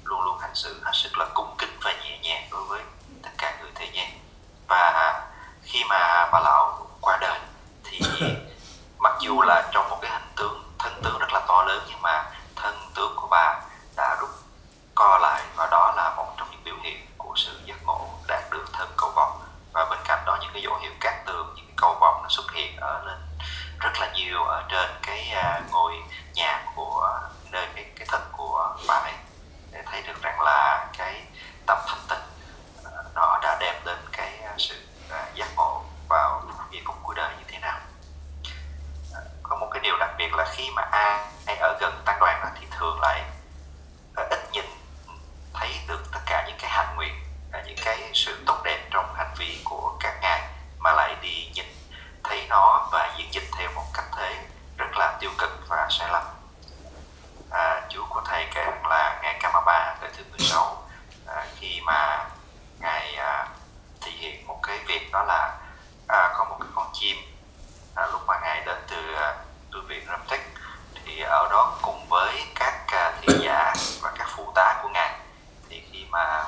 luôn luôn hành xử hết sức là cung kính và nhẹ nhàng đối với tất cả người thế gian. Và khi mà bà lão qua đời thì mặc dù là trong một cái thân tướng rất là to lớn, nhưng mà thân tướng của bà đã rút co lại, và đó là một trong những biểu hiện của sự giác ngộ đạt được thân cầu vồng. Và bên cạnh đó những cái dấu hiệu cát tường, những cái cầu vồng nó xuất hiện ở lên rất là nhiều ở trên cái ngôi nhà của nơi cái thân của bà ấy, để thấy được rằng là cái tâm thanh tịnh nó đã đem đến cái sự giác ngộ vào giây phút cuối đời như thế nào. Có một cái điều đặc biệt là khi mà ai ở gần tăng đoàn đó thì thường lại ít nhìn thấy được tất cả những cái hạnh nguyện, những cái sự tốt đẹp trong hành vi của các ngài, mà lại đi nhìn thấy nó và diễn dịch theo một cách thế rất là tiêu cực và sai lầm. Chú của thầy kể rằng là ngày Kamaba đời thứ 16, khi mà ngài thể hiện một cái việc, đó là có một cái con chim lúc mà ngài đến từ tu viện Ramtek, thì ở đó cùng với các thị giả và các phụ tá của ngài, thì khi mà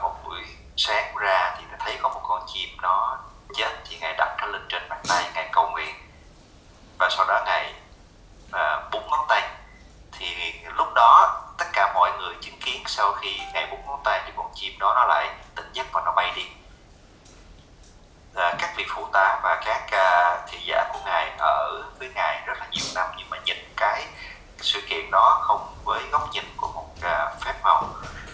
một buổi sáng ra thì thấy có một con chim nó chết, thì ngài đặt nó lên trên bàn tay, ngài cầu nguyện, và sau đó ngài búng ngón tay. Thì lúc đó tất cả mọi người chứng kiến, sau khi ngài búng ngón tay thì con chim đó nó lại tỉnh giấc và nó bay đi. Các vị phụ tá và các thị giả của ngài ở với ngài rất là nhiều năm, nhưng mà nhìn cái sự kiện đó không với góc nhìn của một phép màu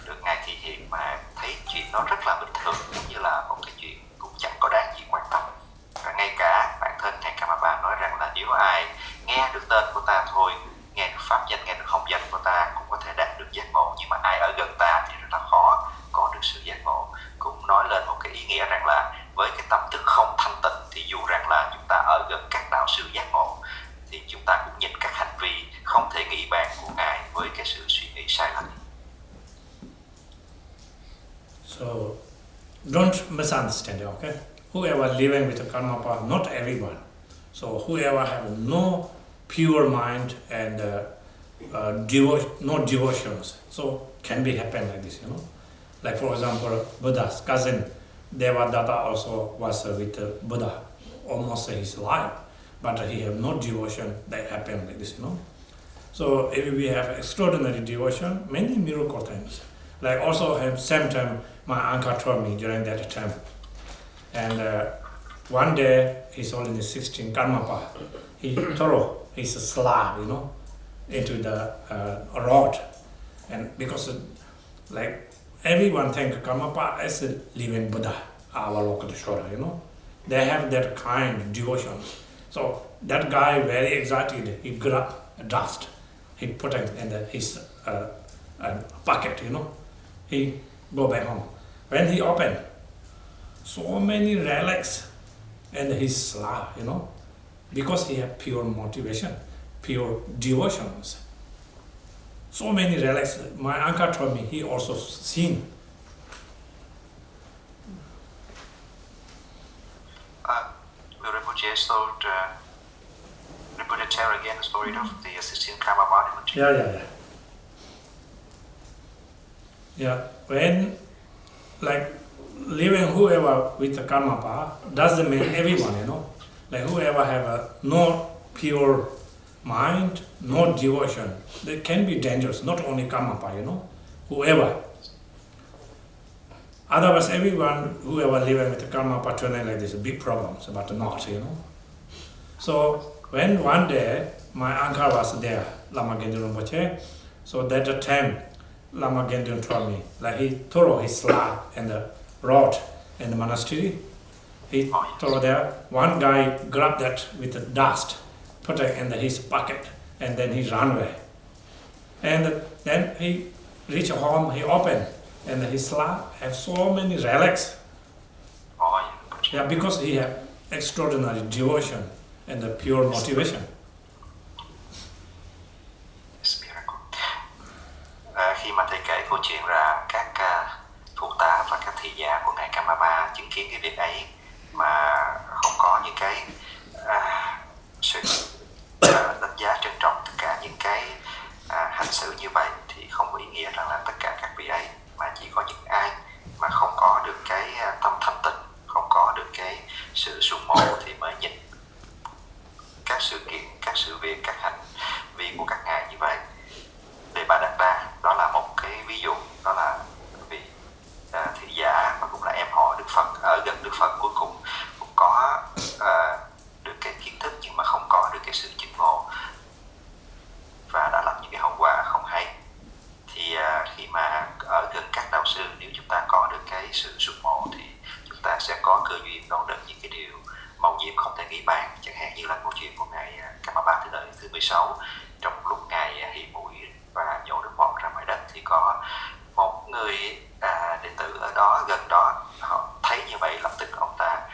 được ngài thể hiện, mà thấy chuyện đó rất là bình thường, giống như là một cái chuyện cũng chẳng có đáng gì quan tâm. Và ngay cả bản thân ngài Kamaba cái ý nghĩa rằng là với cái tâm thức không thanh tịnh thì dù rằng là chúng ta ở gần các đạo sư giác ngộ thì chúng ta cũng nhìn các hành vi không thể nghĩ bàn của Ngài với cái sự suy nghĩ sai lệch. So don't misunderstand it, okay? Whoever living with a karma power, not everyone. So whoever have no pure mind and no devotions, so can be happen like this, you know. Like for example, Buddha's cousin Devadatta also was with Buddha almost his life, but he have no devotion that happened like this, you know. So if we have extraordinary devotion, many miracle things. Like also at same time, my uncle told me during that time, and one day he's only 16 karmapa. He threw his slab, you know, into the rod, and because like everyone think karmapa is a living Buddha, our local Shora, you know, they have that kind of devotion. So that guy very excited. He grabbed dust, he put it in his bucket, you know. He go back home. When he opened, so many relics in his slab, you know, because he had pure motivation, pure devotions. So many relics. My uncle told me he also seen. Will Rinpoche Rinpoche tell again the story of the 16 karma body? Yeah, when like living whoever with the karma power doesn't mean everyone, you know. Like whoever have no pure mind, no devotion, they can be dangerous, not only karma power, you know, whoever. Otherwise everyone, whoever living with the karma power training like this, big problems, but not, you know. So when one day my uncle was there, Lama Gendun Rinpoche, so that time Lama Gendun told me, like he threw his slab and the rod in the monastery. He threw there. One guy grabbed that with the dust, put it in his bucket, and then he ran away. And then he reached home, he opened, and his slab have so many relics. Yeah, because he had extraordinary devotion and the pure motivation. Khi mà thầy kể câu chuyện là các thuộc tá và các thị giả của ngài Kamapa chứng kiến cái việc ấy mà không có những cái sự đánh giá trân trọng tất cả những cái hành xử như vậy thì không có ý nghĩa rằng là tất cả các vị ấy, mà chỉ có những ai mà không có được cái tâm thanh tịnh, không có được cái sự sùng mộ thì mới nhìn các sự kiện, các sự việc, các hành vi của các ngài như vậy. Đề Bà Đạt Đa đó là một cái ví dụ, đó là vị thị giả và cũng là em họ Đức Phật ở gần Đức Phật cuối cùng cũng có được cái kiến thức nhưng mà không có được cái sự chứng ngộ và đã lập những cái hậu quả không hay. Thì khi mà ở gần các đạo sư, nếu chúng ta có được cái sự sùng mộ thì chúng ta sẽ có cơ duyên đón được những cái điều màu nhiệm không thể nghĩ bàn, chẳng hạn như là câu chuyện của ngài Kamapa thứ đời thứ 16. Trong lúc ngài hỉ mũi và nhổ nước bọt ra ngoài đất thì có một người đệ tử ở đó gần đó, họ thấy như vậy lập tức ông ta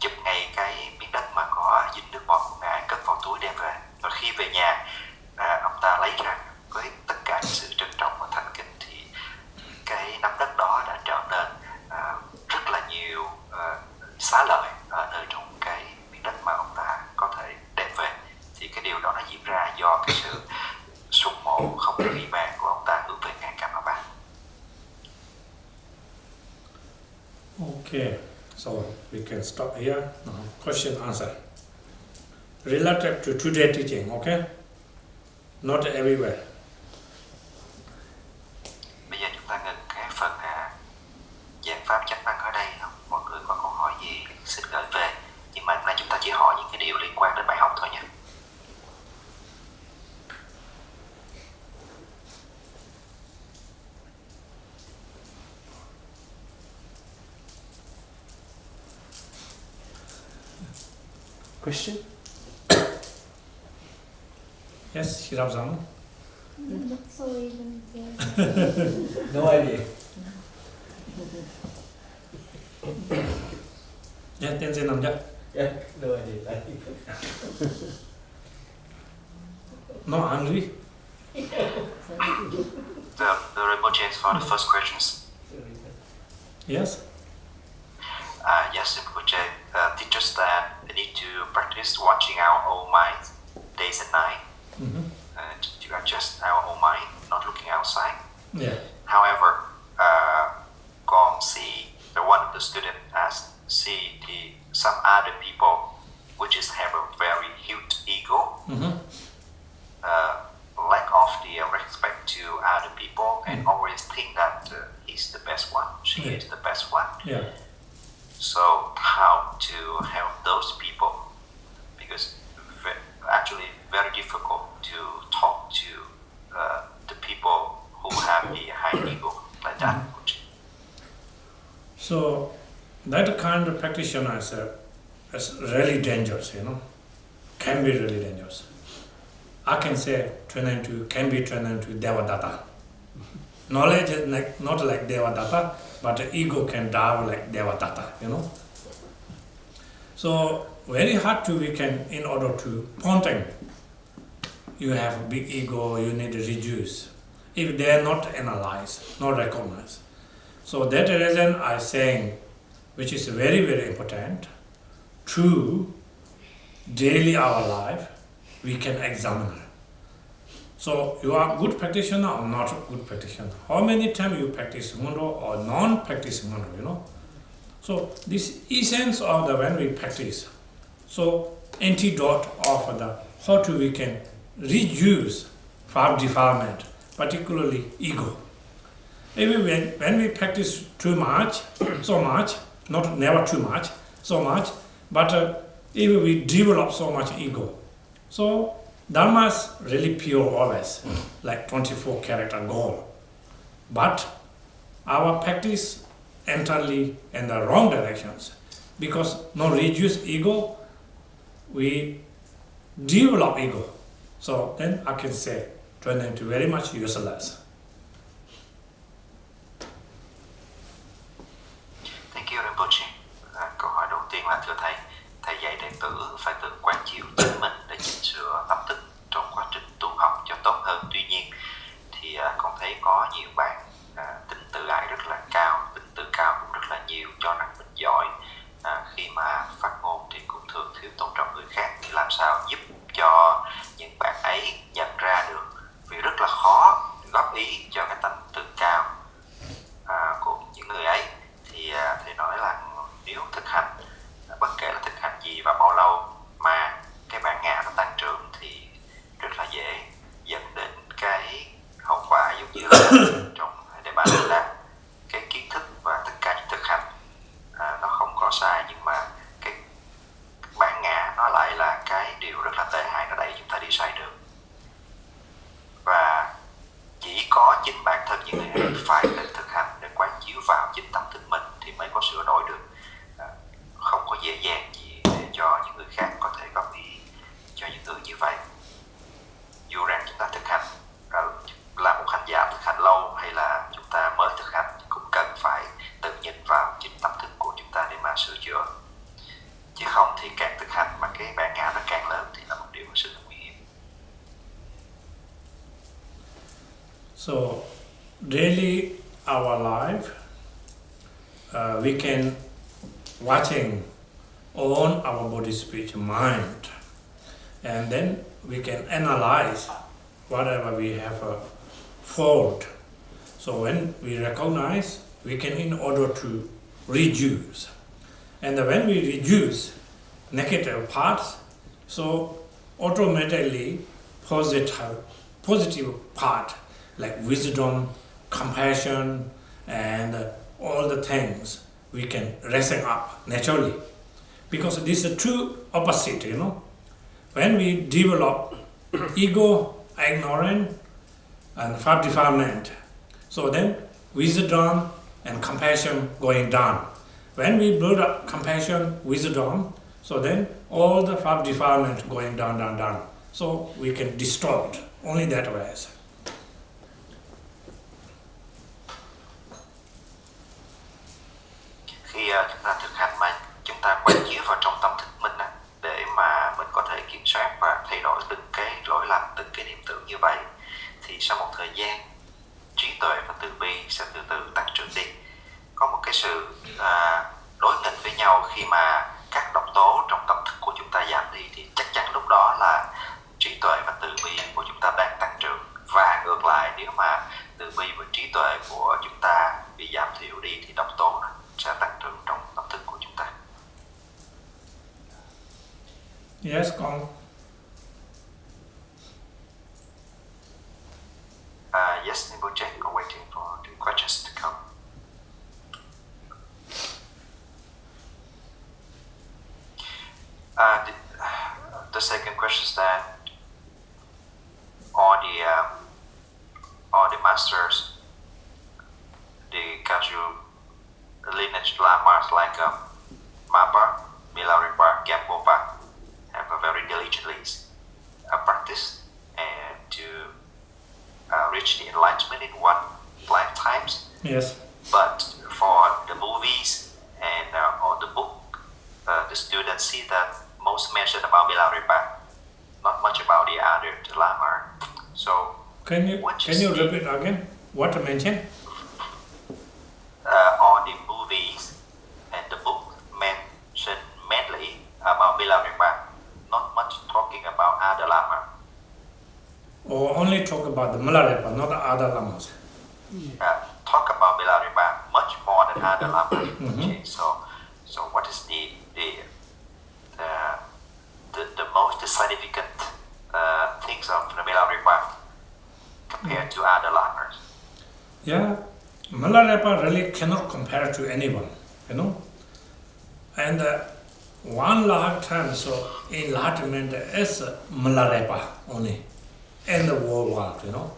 chụp ngay cái miếng đất mà có dính nước bọt của ngài, cất vào túi đem về. Và khi về nhà ông ta lấy ra với tất cả những sự trân trọng và thành kính thì cái nắm đất đó đã trở nên rất là nhiều xá lợi ở nơi trong cái miếng đất mà ông ta có thể đem về. Thì cái điều đó nó diễn ra do cái sự sùng mộ không thể nghĩ bàn của ông ta hướng về ngài Kamapa. Okay, so we can stop here. Question answer. Related to today's teaching, okay? Not everywhere. Bây giờ chúng ta ngừng cái phần giảng pháp chánh năng ở đây. Mọi người có câu hỏi gì xin gửi về. Nhưng mà hôm nay chúng ta chỉ hỏi những cái điều liên quan đến bài học thôi nha. Question? Yes, Shirab-san. No idea. Yeah, Tenzin Namja. Yeah, no idea. No hungry? The Rinpoche for the first questions. Yes? Yes, Rinpoche teaches that we need to practice watching our own mind days and night. To adjust our own mind, not looking outside. Yeah. However, con see the one of the student asked, see some other people which is have a very huge ego, lack of the respect to other people, and always think that he's the best one, she is the best one. Yeah. So how to help those people? Because actually very difficult to talk to the people who have the high ego like that. So that kind of practitioner is really dangerous, can be really dangerous. I can say can be turned into Devadatta. Knowledge is not like Devadatta, but the ego can die like Devadatta, So very hard to weaken in order to pointing. You have a big ego, you need to reduce. If they are not analyzed, not recognized. So that reason I saying, which is very, very important, to daily our life, we can examine. So you are good practitioner or not good practitioner? How many times you practice Mundo or non-practice Mundo, So this essence of the when we practice. So antidote of the how to we can reduce Pháp defilement, particularly ego. Even when we practice too much, so much, not never too much, so much, but even we develop so much ego. So Dharma is really pure always, like 24 character goal. But our practice entirely in the wrong directions. Because no reduce ego, we develop ego. So then I can say, turn into very much useless. Thank you, Rinpoche. Câu hỏi đầu tiên là thưa thầy, thầy dạy đệ tử phải tự quán chiếu chính mình để chỉnh sửa tâm thức trong quá trình tu học cho tốt hơn. Tuy nhiên thì con thấy có nhiều bạn tính tự ái rất là cao, tính tự cao cũng rất là nhiều, cho rằng mình giỏi. Khi mà phát ngôn thì cũng thường thiếu tôn trọng người khác. Thì làm sao giúp cho những bạn ấy nhận ra được, vì rất là khó góp ý cho cái tâm tự cao của những người ấy. Thì thầy nói là nếu thực hành, bất kể là thực hành gì và bao lâu mà cái bản ngã nó tăng trưởng thì rất là dễ dẫn đến cái hậu quả giống như là trong đề bài là cái kiến thức và tất cả những thực hành nó không có sai, nhưng mà cái bản ngã nó lại là cái điều rất là tệ hại, nó đẩy chúng ta đi sai đường. Và chỉ có chính bản thân những người ấy phải nên thực hành để quán chiếu vào chính tâm thức mình thì mới có sửa đổi được. Không có dễ dàng gì để cho những người khác có thể góp ý cho những người như vậy. Dù rằng chúng ta thực hành là một hành giả thực hành lâu hay là chúng ta mới thực hành, cũng cần phải tự nhìn vào chính tâm thức của chúng ta để mà sửa chữa. Chứ không thì càng thực hành mà cái bản ngã nó càng lớn thì là một điều rất là nguy hiểm. So daily our life, we can watching on our body, speech, mind, and then we can analyze whatever we have a fault. So when we recognize, we can in order to reduce. And when we reduce negative parts, so automatically positive part like wisdom, compassion, and all the things we can raising up naturally. Because this is a true opposite, When we develop ego, ignorance, and Pháp defilement, so then wisdom and compassion going down. When we build up compassion, wisdom, so then all the Pháp defilement going down, down, down. So we can destroy it, only that way. Khi chúng ta sau một thời gian trí tuệ và từ bi sẽ từ từ tăng trưởng đi. Có một cái sự đối nghịch với nhau. Khi mà các độc tố trong tâm thức của chúng ta giảm đi thì chắc chắn lúc đó là trí tuệ và từ bi của chúng ta đang tăng trưởng. Và ngược lại, nếu mà từ bi và trí tuệ của chúng ta bị giảm thiểu đi thì độc tố sẽ tăng trưởng trong tâm thức của chúng ta. Yes, con. Yes, Rinpoche, I'm waiting for the questions to come. The second question is that all the masters, the Kagyu lineage landmarks like Mapa, Milarepa, Gampopa have a very diligently practice and to reach the enlightenment in one lifetimes. Yes. But for the movies and or the book, the students see that most mention about Milarepa, not much about the other Lama. So Can you repeat again? What to mention? All the movies and the book mention mainly about Milarepa, not much talking about other Lama. Or only talk about the Milarepa, not the other lamas? Talk about Milarepa much more than other Lama. Okay, so what is the most significant things of the Milarepa compared to other lamas? Yeah, Milarepa really cannot compare to anyone, you know. And one lifetime, so enlightenment is Milarepa only in the whole world, you know.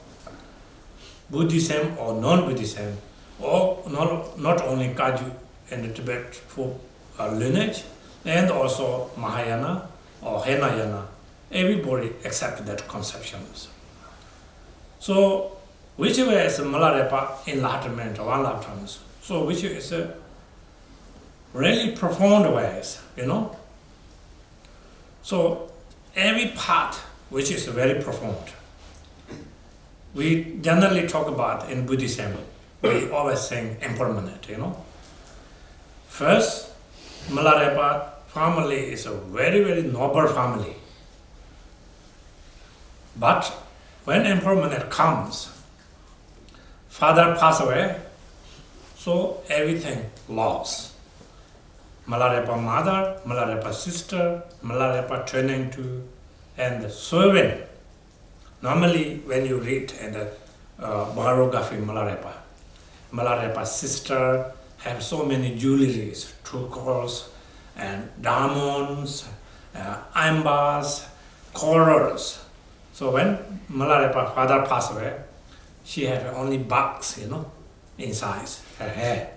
Buddhism or non-Buddhism, or not only Kagyu in the Tibet for lineage, and also Mahayana or Hinayana, everybody accepts that conceptions. So, whichever is Milarepa enlightenment or one lifetime, so which is a really profound ways, you know. So, every part which is very profound. We generally talk about in Buddhism, we always saying impermanent, you know. First, Milarepa family is a very, very noble family. But when impermanent comes, father passed away, so everything lost. Milarepa mother, Milarepa sister, Milarepa turning to, and servant. Normally, when you read in the biography Milarepa sister have so many jewelries, turquoise, and diamonds, ambars, corals. So when Milarepa father passed away, she had only bugs, you know, inside her hair,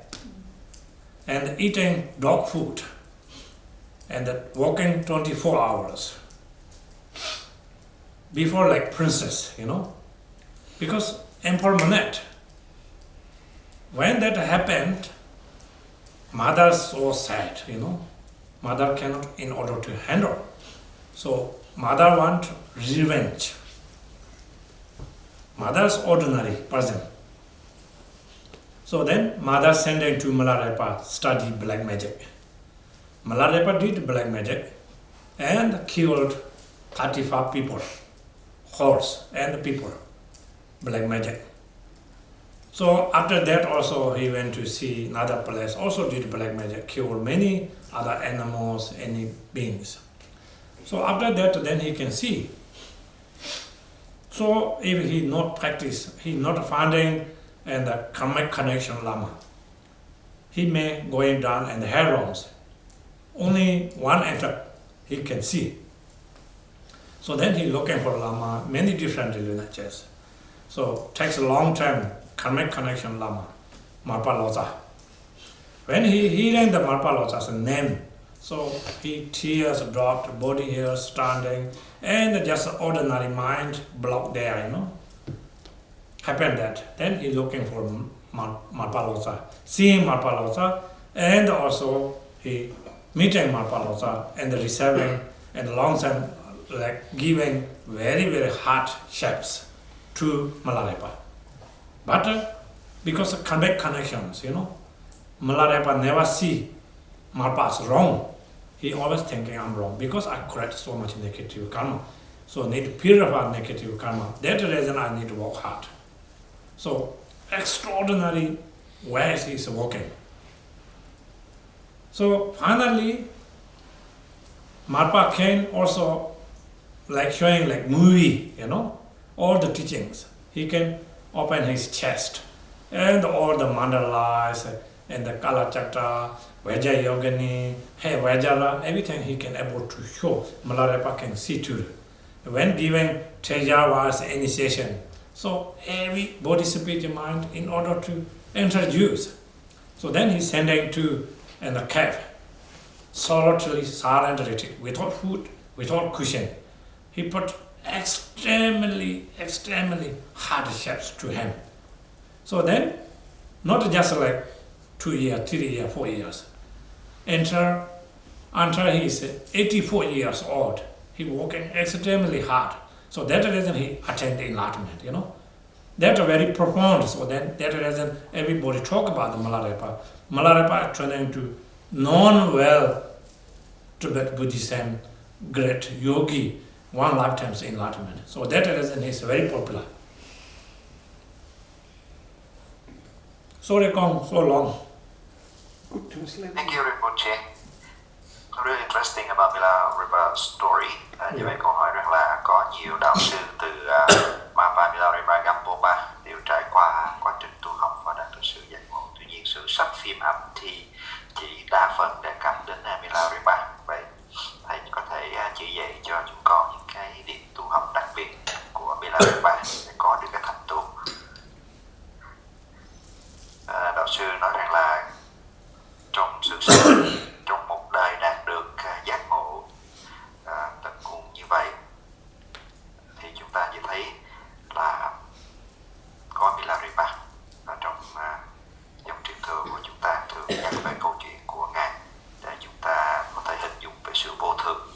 and eating dog food, and walking 24 hours. Before like princess, you know, because impermanent. When that happened, mother so sad, you know. Mother cannot in order to handle. So mother want revenge. Mother's ordinary person. So then mother sending to Milarepa study black magic. Milarepa did black magic and killed 35 people. Horse and people, black magic. So after that also he went to see another place, also did black magic, killed many other animals, any beings. So after that then he can see. So if he not practice, he not finding and the karmic connection Lama, he may going down and the herons. Only one enter he can see. So then he looking for Lama, many different lineages. So takes a long time, karmic connection Lama, Marpa Loza. When he hearing the Marpa Loza's name, so he tears dropped, body hair standing, and just ordinary mind blocked there, you know. Happened that. Then he looking for Marpa Loza, seeing Marpa Loza, and also he meeting Marpa Loza and receiving and long time like giving very, very hard shapes. to Milarepa. But because of connections, Milarepa never see Marpa's wrong. He always thinking I'm wrong because I correct so much negative karma. So need to purify negative karma. That's the reason I need to work hard. So extraordinary ways he's working. So finally, Marpa can also like showing like movie, all the teachings. He can open his chest and all the mandalas and the Kala Chakra, Vaja Yogini, Hey Vajara, everything he can able to show. Milarepa can see too. When giving Tejava's initiation, so every bodhisattva mind in order to introduce. So then he's sending to in the cave, solitarily surrendered without food, without cushion. He put extremely hardships to him. So then, not just like 2 years, 3 years, 4 years. Until he is 84 years old, he working extremely hard. So that's the reason he attained enlightenment, That's very profound. So then that's the reason everybody talk about the Milarepa. Milarepa is turning to known well Tibet Buddhism, great yogi, one lifetime's enlightenment. So that reason he's very popular. Sorry, Kong, so long. Good translation. Thank you, Rinpoche. Really interesting about Milarepa's story. Như vậy câu hỏi rằng là có nhiều đạo sư từ Mapa VenerableJampal đều trải qua quá trình tu học và đạt được sự giác ngộ. Tuy nhiên sự sắp phim âm thì chỉ đa phần đề cập đến Milarepa. Vậy thầy có thể chỉ dạy cho chúng con những cái điểm tu học đặc biệt của Milarepa để có được cái thành tựu. Đạo sư nói rằng là trong sự sống, trong một đời đạt được giác ngộ tận cùng như vậy thì chúng ta chỉ thấy là có Milarepa ở trong dòng truyền thừa của chúng ta thường nhắc về câu chuyện của ngài để chúng ta có thể hình dung về sự vô thường.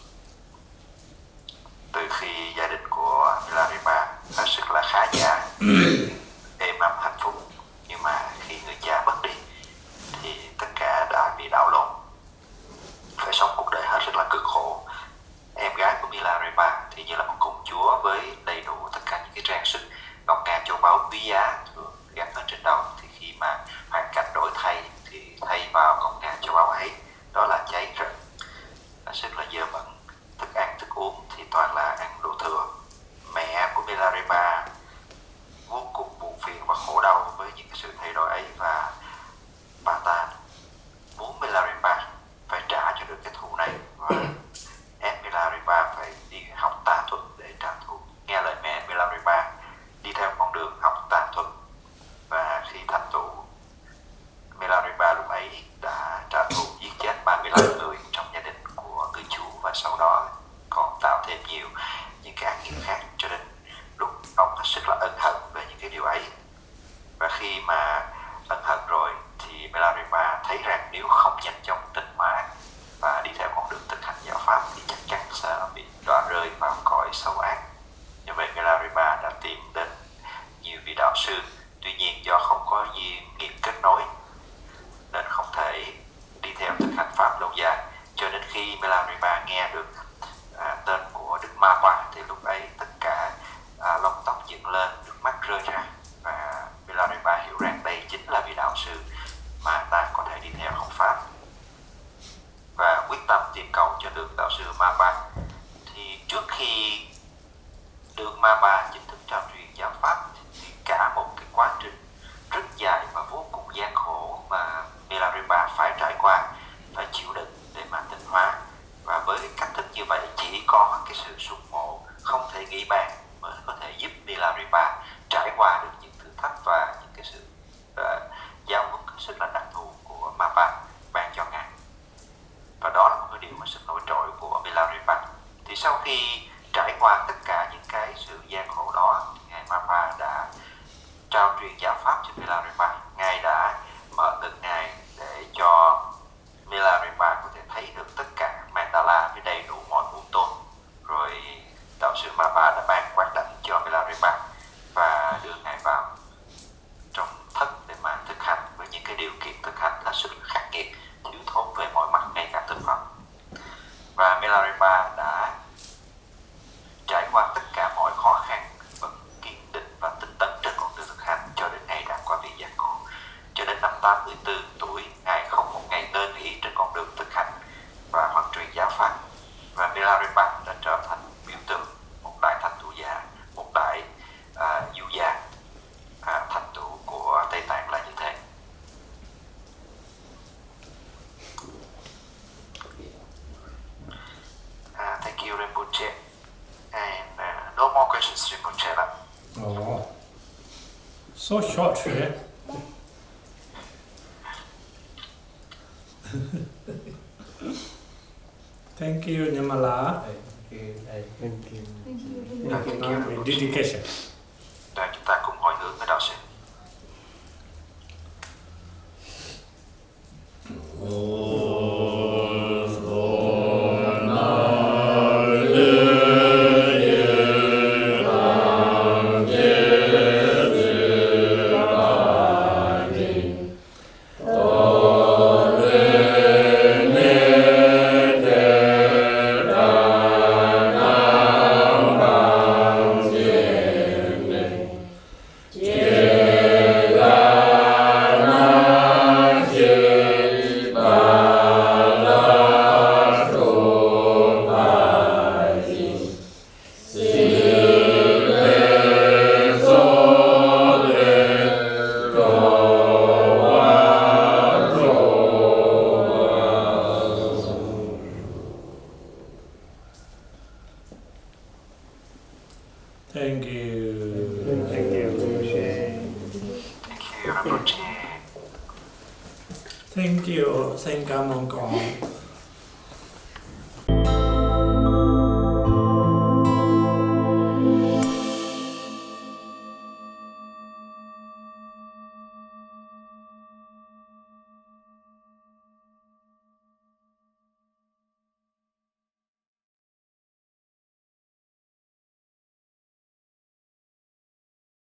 Từ khi gia đình của Milarepa hết sức là khá giả, êm ấm hạnh phúc, nhưng mà khi người cha mất đi thì tất cả đã bị đảo lộn, phải sống cuộc đời hết sức là cực khổ. Em gái của Milarepa thì như là một công chúa với đầy đủ tất cả những cái trang sức ngọc ngà châu báu quý giá thường gắn ở trên đầu. Thì khi mà hoàn cảnh đổi thay thì thay vào ngọc ngà châu báu ấy đó là cháy rừng, hết sức là dơ bẩn. Thức ăn thức uống thì toàn là ăn đồ thừa. Mẹ của Milarepa vô cùng buồn phiền và khổ đau với những cái sự thay đổi ấy, và bà ta muốn Milarepa phải trả cho được cái thù này, và em Milarepa phải đi học tà thuật để trả thù. Nghe lời mẹ, Milarepa đi theo con đường học tà thuật, và khi thành tựu, Milarepa lúc ấy đã trả thù giết chết 35 người trong gia đình của người chủ, và sau đó còn tạo thêm nhiều những cái ác nghiệp khác, cho đến lúc ông hết sức là ân hận về những cái điều ấy. Và khi mà ân hận rồi thì Milarepa thấy rằng nếu không nhanh chóng tịnh hóa và đi theo con đường thực hành giáo pháp thì chắc chắn sẽ bị đọa rơi vào cõi sâu ác. Như vậy Milarepa đã tìm đến nhiều vị đạo sư, tuy nhiên do không có duyên kết nối nên không thể đi theo thực hành pháp lâu dài. Cho đến khi Milarepa nghe được tên của Đức Mapa thì lúc ấy tất cả lông tóc dựng lên, nước mắt rơi ra, và Milarepa hiểu rằng đây chính là vị đạo sư mà ta có thể đi theo học pháp, và quyết tâm tìm cầu cho được đạo sư Mapa. Thì trước khi được Mapa chính thức trao truyền giáo pháp thì cả một cái quá trình rất dài và vô cùng gian khổ mà Milarepa phải trải qua, phải chịu đựng để mà tịnh hóa. Và với cái cách thức như vậy, chỉ có cái sự sùng mộ không thể nghĩ bàn mới có thể giúp Milarepa trải qua được những thử thách và những cái sự giáo huấn rất là đặc thù của Mapa ban cho ngài. Và đó là một cái điều mà rất nổi trội của Milarepa. Thì sau khi trải qua tất cả những cái sự gian khổ đó, ngài Mapa đã trao truyền giáo pháp cho Milarepa. Ngài đã mở ngực ngài để cho Milarepa có thể thấy được tất cả mandala với đầy đủ mọi muôn tôn. Rồi đạo sư Mapa đã ban quạt đảnh cho Milarepa, và Milarepa đã trải qua tất cả mọi khó khăn, vẫn kiên định và tinh tấn trên con đường thực hành cho đến ngày đạt qua vị giác ngộ. Cho đến năm 84 tuổi, Ngài không một ngày ngơi nghỉ trên con đường thực hành và hoàn truyền giáo pháp. Và Milarepa đã trở thành biểu tượng một đại thành tựu giả, một đại du gia thành tựu của Tây Tạng là như thế. Thank you, Rinpoche. And no more questions, Rinpoche. Oh, so short, yeah? Thank you, Nirmala. Thank you. With dedication. Rồi chúng ta cùng hồi hướng với đạo sư. Thank you. Thank you, Rinpoche. Thank you, Rinpoche. Thank you. Thank you, Mong Kong.